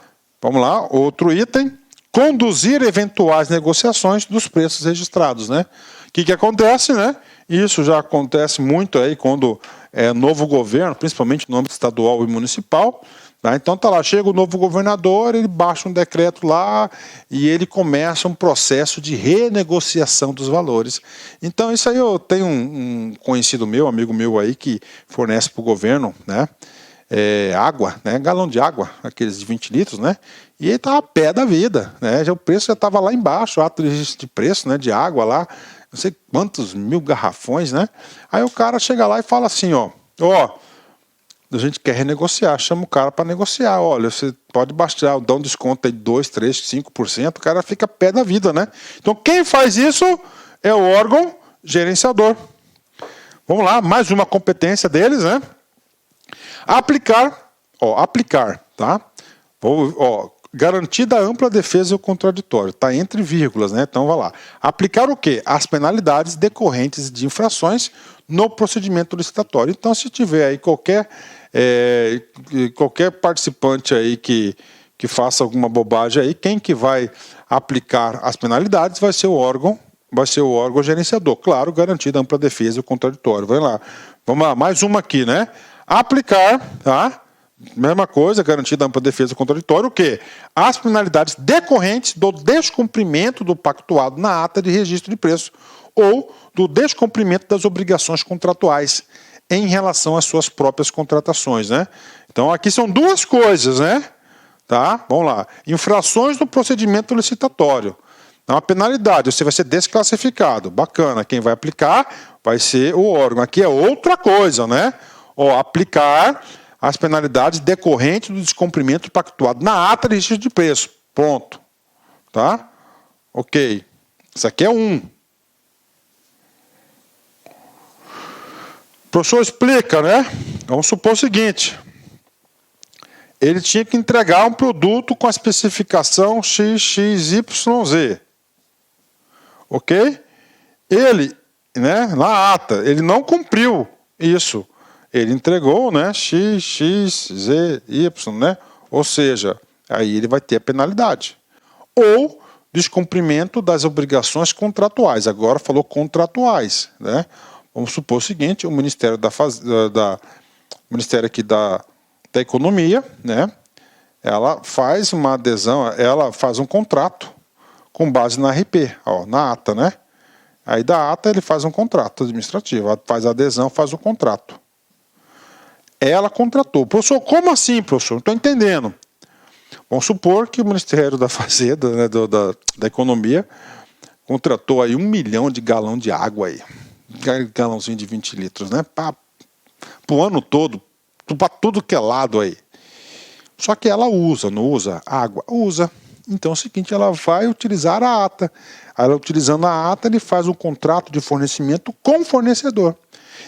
outro item, conduzir eventuais negociações dos preços registrados, né? O que acontece, né? Isso já acontece muito aí quando é novo governo, principalmente no âmbito estadual e municipal. Tá? Então tá lá, chega o novo governador, ele baixa um decreto lá e ele começa um processo de renegociação dos valores. Então isso aí eu tenho um conhecido meu, amigo meu aí, que fornece para o governo, né? Água, né? Galão de água, aqueles de 20 litros, né? E ele estava a pé da vida, né? O preço já estava lá embaixo, o ato de preço, né? De água lá, não sei quantos mil garrafões, né? Aí o cara chega lá e fala assim, ó, a gente quer renegociar, chama o cara para negociar, olha, você pode baixar, dar um desconto aí de 2, 3, 5%, o cara fica a pé da vida, né? Então quem faz isso é o órgão gerenciador. Vamos lá, mais uma competência deles, né? Aplicar, tá? Garantida a ampla defesa e o contraditório, tá entre vírgulas, né? Então, vai lá. Aplicar o quê? As penalidades decorrentes de infrações no procedimento licitatório. Então, se tiver aí qualquer participante aí que faça alguma bobagem aí, quem que vai aplicar as penalidades vai ser o órgão gerenciador. Claro, garantida a ampla defesa e o contraditório. Vamos lá, mais uma aqui, né? Aplicar, tá? Mesma coisa, garantida ampla defesa contraditória, o quê? As penalidades decorrentes do descumprimento do pactuado na ata de registro de preço ou do descumprimento das obrigações contratuais em relação às suas próprias contratações, né? Então aqui são duas coisas, né? Tá? Vamos lá. Infrações do procedimento licitatório. Então, a penalidade, você vai ser desclassificado. Bacana, quem vai aplicar vai ser o órgão. Aqui é outra coisa, né? Aplicar as penalidades decorrentes do descumprimento pactuado na ata de registro de preço. Ponto. Tá? Ok. Isso aqui é um. O professor explica, né? Vamos supor o seguinte. Ele tinha que entregar um produto com a especificação XXYZ. Ok? Ele, né, na ata, ele não cumpriu isso. Ele entregou, né, XXZY, né? Ou seja, aí ele vai ter a penalidade. Ou descumprimento das obrigações contratuais. Agora falou contratuais, né? Vamos supor o seguinte, o Ministério Ministério aqui da Economia, né? Ela faz uma adesão, ela faz um contrato com base na RP, na ata, né? Aí da ata ele faz um contrato administrativo, faz a adesão, faz o contrato. Ela contratou. Professor, como assim, professor? Não estou entendendo. Vamos supor que o Ministério da Fazenda, né, da Economia, contratou aí 1 milhão de galão de água aí. Galãozinho de 20 litros, né? Para o ano todo, para tudo que é lado aí. Só que ela não usa água? Usa. Então é o seguinte, ela vai utilizar a ata. Ela utilizando a ata, ele faz um contrato de fornecimento com o fornecedor.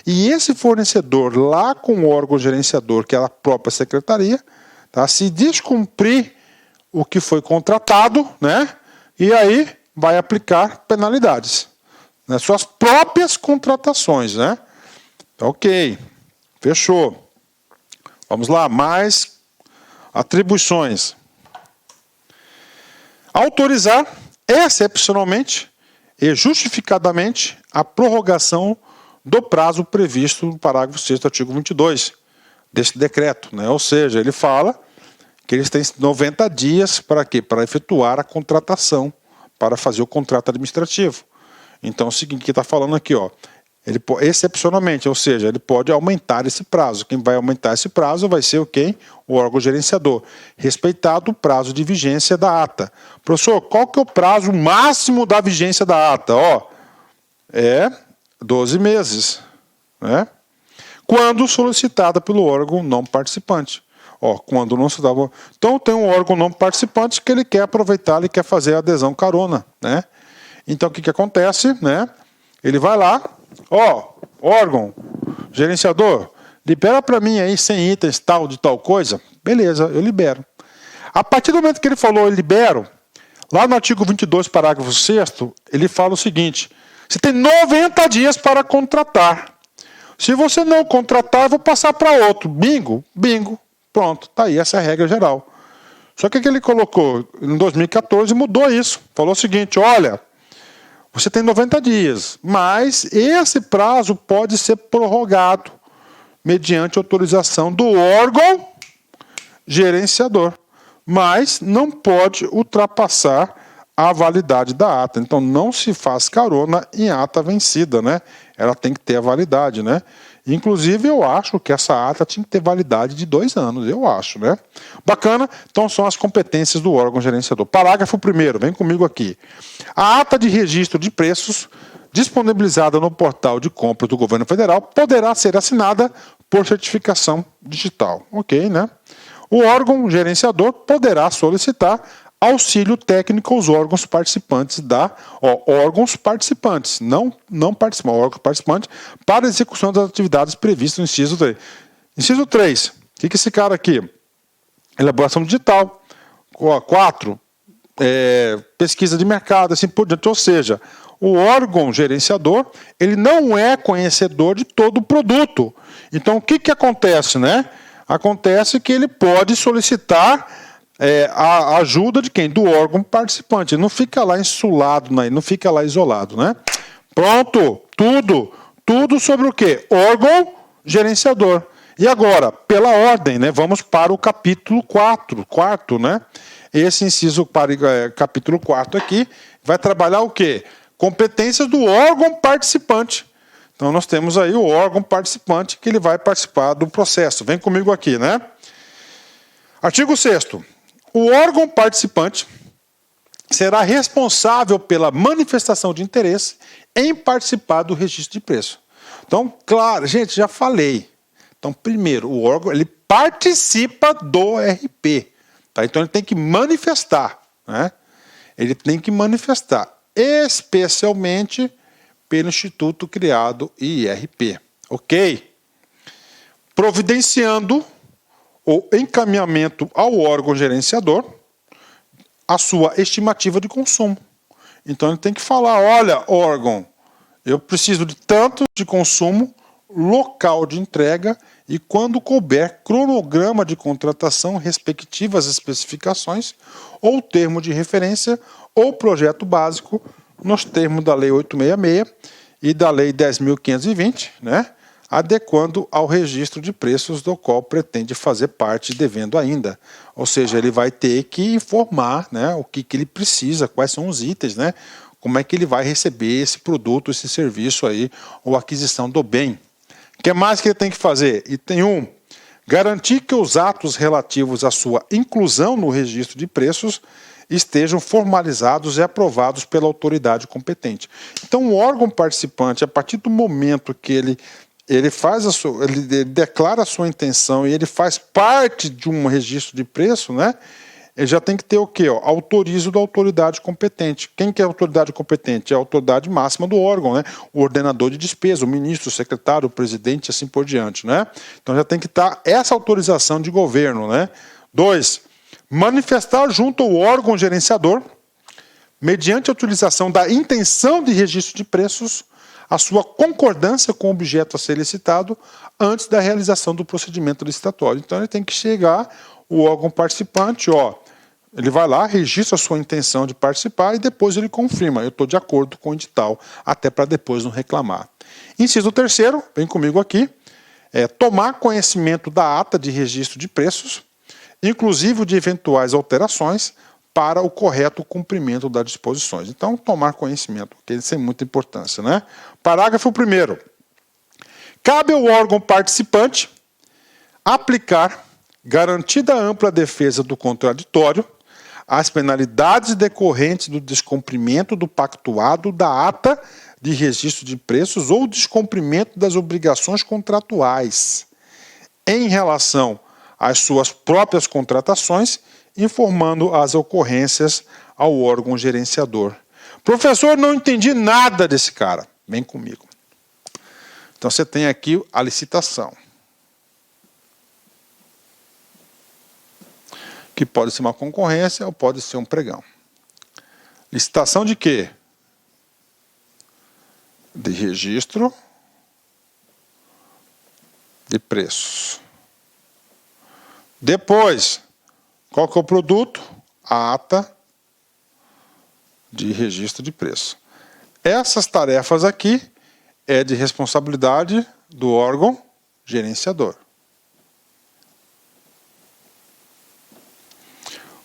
E esse fornecedor, lá com o órgão gerenciador, que é a própria secretaria, tá? Se descumprir o que foi contratado, né? E aí vai aplicar penalidades nas suas próprias contratações, né? Ok, fechou. Vamos lá, mais atribuições. Autorizar excepcionalmente e justificadamente a prorrogação do prazo previsto no parágrafo 6º do artigo 22 deste decreto, né? Ou seja, ele fala que eles têm 90 dias para quê? Para efetuar a contratação, para fazer o contrato administrativo. Então, é o seguinte que está falando aqui, ó, ele excepcionalmente, ou seja, ele pode aumentar esse prazo. Quem vai aumentar esse prazo vai ser quem? O órgão gerenciador, respeitado o prazo de vigência da ata. Professor, qual que é o prazo máximo da vigência da ata? Ó, é 12 meses, né? quando solicitada pelo órgão não participante. Ó, quando não solicitado. Então tem um órgão não participante que ele quer aproveitar, ele quer fazer a adesão carona, né? Então o que acontece, né? Ele vai lá, ó, órgão, gerenciador, libera para mim aí 100 itens tal de tal coisa. Beleza, eu libero. A partir do momento que ele falou eu libero, lá no artigo 22, parágrafo 6º, ele fala o seguinte: você tem 90 dias para contratar. Se você não contratar, eu vou passar para outro. Bingo, bingo. Pronto, tá aí, essa é a regra geral. Só que ele colocou, em 2014, mudou isso. Falou o seguinte: olha, você tem 90 dias, mas esse prazo pode ser prorrogado mediante autorização do órgão gerenciador, mas não pode ultrapassar a validade da ata. Então não se faz carona em ata vencida, né? Ela tem que ter a validade, né? Inclusive eu acho que essa ata tinha que ter validade de 2 anos, eu acho, né? Bacana, então são as competências do órgão gerenciador. Parágrafo 1º, vem comigo aqui. A ata de registro de preços disponibilizada no portal de compras do governo federal poderá ser assinada por certificação digital, ok, né? O órgão gerenciador poderá solicitar auxílio técnico aos órgãos participantes órgãos participantes, não participantes, órgãos participantes, para a execução das atividades previstas no inciso 3. Inciso 3, o que é esse cara aqui? Elaboração digital. 4, pesquisa de mercado, assim por diante. Ou seja, o órgão gerenciador, ele não é conhecedor de todo o produto. Então, o que acontece, né? Acontece que ele pode solicitar a ajuda de quem? Do órgão participante. Ele não fica lá insulado, né? Não fica lá isolado, né? Pronto, tudo sobre o quê? Órgão gerenciador. E agora, pela ordem, né? Vamos para o capítulo 4, né? Esse inciso capítulo 4 aqui vai trabalhar o quê? Competências do órgão participante. Então nós temos aí o órgão participante que ele vai participar do processo. Vem comigo aqui, né? Artigo 6º. O órgão participante será responsável pela manifestação de interesse em participar do registro de preço. Então, claro, gente, já falei. Então, primeiro, o órgão ele participa do RP. Tá? Então, ele tem que manifestar. Né? Ele tem que manifestar, especialmente pelo instituto criado IRP. Ok? Providenciando o encaminhamento ao órgão gerenciador a sua estimativa de consumo. Então ele tem que falar, olha, órgão, eu preciso de tanto de consumo, local de entrega e, quando couber, cronograma de contratação, respectivas especificações, ou termo de referência, ou projeto básico, nos termos da Lei 866 e da Lei 10.520, né? Adequando ao registro de preços do qual pretende fazer parte, devendo ainda. Ou seja, ele vai ter que informar, né, o que ele precisa, quais são os itens, né, como é que ele vai receber esse produto, esse serviço aí, ou aquisição do bem. O que mais que ele tem que fazer? Item 1. Garantir que os atos relativos à sua inclusão no registro de preços estejam formalizados e aprovados pela autoridade competente. Então, o órgão participante, a partir do momento que ele declara a sua intenção e ele faz parte de um registro de preço, né? Ele já tem que ter o quê? Autorizo da autoridade competente. Quem que é a autoridade competente? É a autoridade máxima do órgão, né? O ordenador de despesa, o ministro, o secretário, o presidente e assim por diante, né? Então já tem que estar essa autorização de governo, né? 2. Manifestar junto ao órgão gerenciador, mediante a utilização da intenção de registro de preços, a sua concordância com o objeto a ser licitado antes da realização do procedimento licitatório. Então ele tem que chegar, o órgão participante, ele vai lá, registra a sua intenção de participar e depois ele confirma, eu estou de acordo com o edital, até para depois não reclamar. Inciso 3º, vem comigo aqui, tomar conhecimento da ata de registro de preços, inclusive de eventuais alterações, para o correto cumprimento das disposições. Então, tomar conhecimento, que isso tem muita importância, né? Parágrafo 1º. Cabe ao órgão participante aplicar, garantida a ampla defesa do contraditório, as penalidades decorrentes do descumprimento do pactuado da ata de registro de preços ou descumprimento das obrigações contratuais em relação às suas próprias contratações, informando as ocorrências ao órgão gerenciador. Professor, não entendi nada desse cara. Vem comigo. Então você tem aqui a licitação, que pode ser uma concorrência ou pode ser um pregão. Licitação de quê? De registro de preços. Depois, qual que é o produto? A ata de registro de preço. Essas tarefas aqui é de responsabilidade do órgão gerenciador.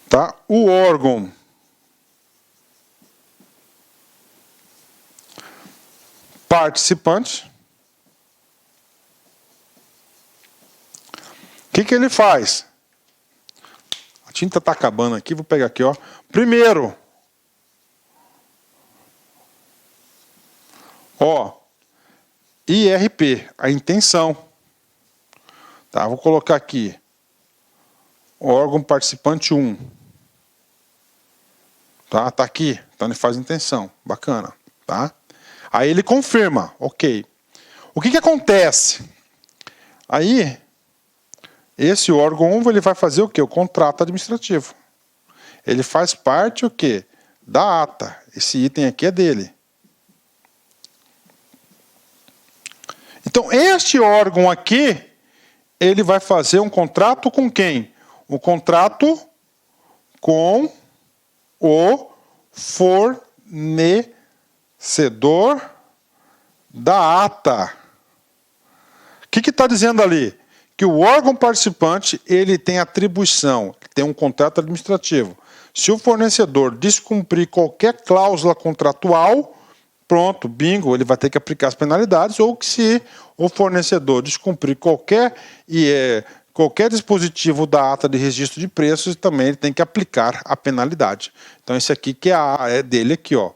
Tá? O órgão participante, o que ele faz? A tinta está acabando aqui, vou pegar aqui, ó. Primeiro, ó, IRP, a intenção. Tá? Vou colocar aqui, órgão participante 1. Tá aqui, então ele faz intenção, bacana, tá? Aí ele confirma, ok. O que acontece? Aí, esse órgão 1, ele vai fazer o quê? O contrato administrativo. Ele faz parte o quê? Da ata. Esse item aqui é dele. Então, este órgão aqui, ele vai fazer um contrato com quem? Um contrato com o fornecedor da ata. O que está dizendo ali? Que o órgão participante, ele tem atribuição, tem um contrato administrativo. Se o fornecedor descumprir qualquer cláusula contratual, pronto, bingo, ele vai ter que aplicar as penalidades, ou que se o fornecedor descumprir qualquer dispositivo da ata de registro de preços, também ele tem que aplicar a penalidade. Então, esse aqui que é dele aqui, ó.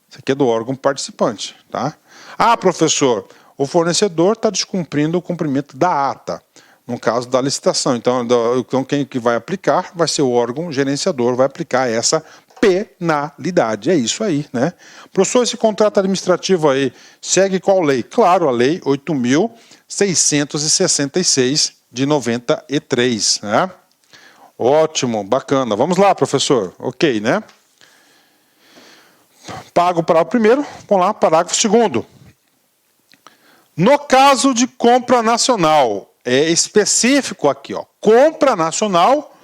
Esse aqui é do órgão participante, tá? Ah, professor, o fornecedor está descumprindo o cumprimento da ata, no caso da licitação. Então quem que vai aplicar vai ser o órgão gerenciador, vai aplicar essa penalidade. É isso aí, né? Professor, esse contrato administrativo aí segue qual lei? Claro, a lei 8.666 de 93, né? Ótimo, bacana. Vamos lá, professor. Ok, né? Pago o parágrafo primeiro, vamos lá, parágrafo segundo. No caso de compra nacional, é específico aqui, ó. Compra nacional,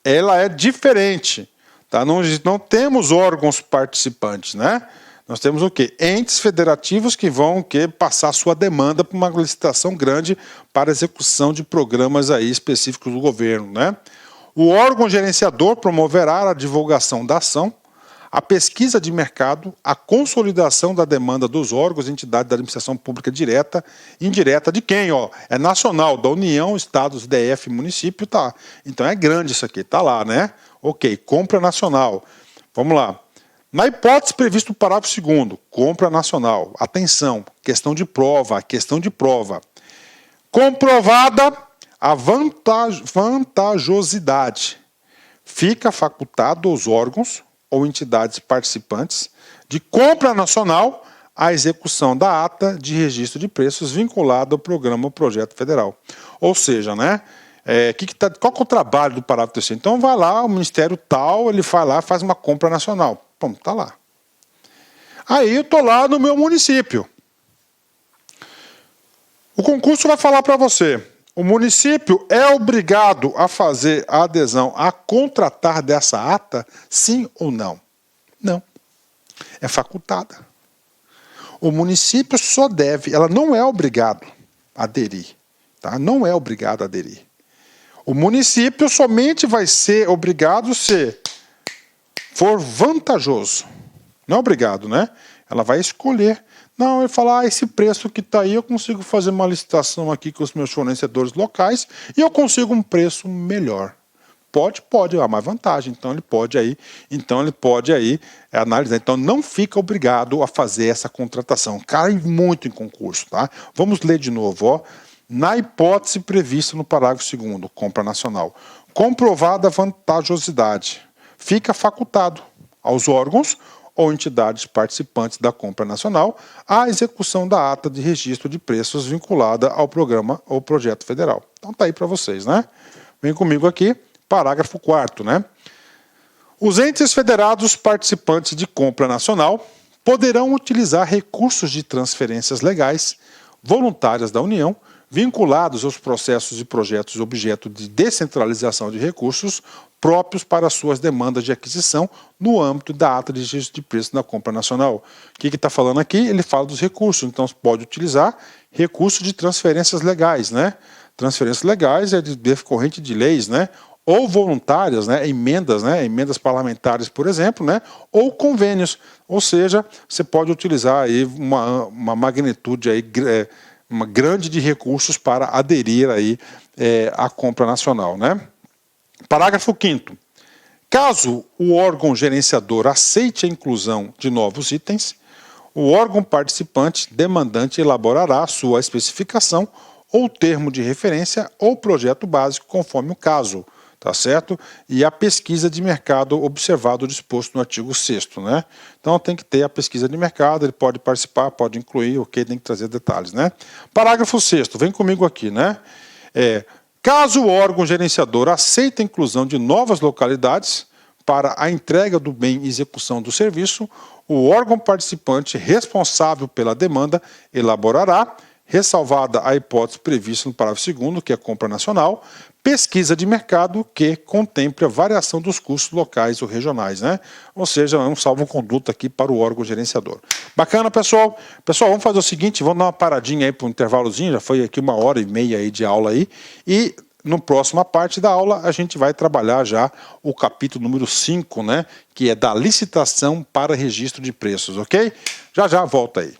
ela é diferente, tá? Não temos órgãos participantes, né? Nós temos o quê? Entes federativos que vão passar sua demanda para uma licitação grande para execução de programas aí específicos do governo, né? O órgão gerenciador promoverá a divulgação da ação, a pesquisa de mercado, a consolidação da demanda dos órgãos e entidades da administração pública direta e indireta de quem? Ó? É nacional, da União, Estados, DF, município, tá. Então é grande isso aqui, tá lá, né? Ok, compra nacional. Vamos lá. Na hipótese prevista no parágrafo 2º, compra nacional, atenção, questão de prova. Comprovada a vantajosidade, fica facultado aos órgãos ou entidades participantes de compra nacional a execução da ata de registro de preços vinculada ao programa ou projeto federal. Ou seja, né? Qual que é o trabalho do parágrafo 3º? Então vai lá, o Ministério tal, ele vai lá, faz uma compra nacional. Pum, tá lá. Aí eu estou lá no meu município. O concurso vai falar para você, o município é obrigado a fazer a adesão, a contratar dessa ata, sim ou não? Não. É facultada. O município só deve, ela não é obrigado a aderir. Tá? Não é obrigado a aderir. O município somente vai ser obrigado se for vantajoso. Não é obrigado, né? Ela vai escolher. Não, ele fala, esse preço que está aí, eu consigo fazer uma licitação aqui com os meus fornecedores locais e eu consigo um preço melhor. Pode, há mais vantagem, então ele pode aí analisar. Então não fica obrigado a fazer essa contratação. Cai muito em concurso, tá? Vamos ler de novo, ó. Na hipótese prevista no parágrafo 2º, compra nacional, comprovada a vantajosidade, fica facultado aos órgãos ou entidades participantes da compra nacional a execução da ata de registro de preços vinculada ao programa ou projeto federal. Então tá aí para vocês, né? Vem comigo aqui. Parágrafo 4º, né? Os entes federados participantes de compra nacional poderão utilizar recursos de transferências legais voluntárias da União vinculados aos processos e projetos objeto de descentralização de recursos próprios para suas demandas de aquisição no âmbito da ata de registro de preços da compra nacional. O que está falando aqui? Ele fala dos recursos, então pode utilizar recursos de transferências legais, né? Transferências legais é de decorrente de leis, né? Ou voluntárias, né, emendas parlamentares, por exemplo, né, ou convênios, ou seja, você pode utilizar aí uma magnitude aí, uma grande de recursos para aderir aí à compra nacional, né? Parágrafo 5º. Caso o órgão gerenciador aceite a inclusão de novos itens, o órgão participante demandante elaborará sua especificação ou termo de referência ou projeto básico, conforme o caso. Tá certo? E a pesquisa de mercado observado o disposto no artigo 6º, né? Então tem que ter a pesquisa de mercado, ele pode participar, pode incluir, ok, tem que trazer detalhes, né? Parágrafo 6º, vem comigo aqui, né? Caso o órgão gerenciador aceite a inclusão de novas localidades para a entrega do bem e execução do serviço, o órgão participante responsável pela demanda elaborará, ressalvada a hipótese prevista no parágrafo 2º, que é a compra nacional, pesquisa de mercado que contemple a variação dos custos locais ou regionais, né? Ou seja, é um salvo-conduto aqui para o órgão gerenciador. Bacana, pessoal? Pessoal, vamos fazer o seguinte, vamos dar uma paradinha aí para um intervalozinho, já foi aqui 1h30 aí de aula aí, e no próxima parte da aula a gente vai trabalhar já o capítulo número 5, né? Que é da licitação para registro de preços, ok? Já volta aí.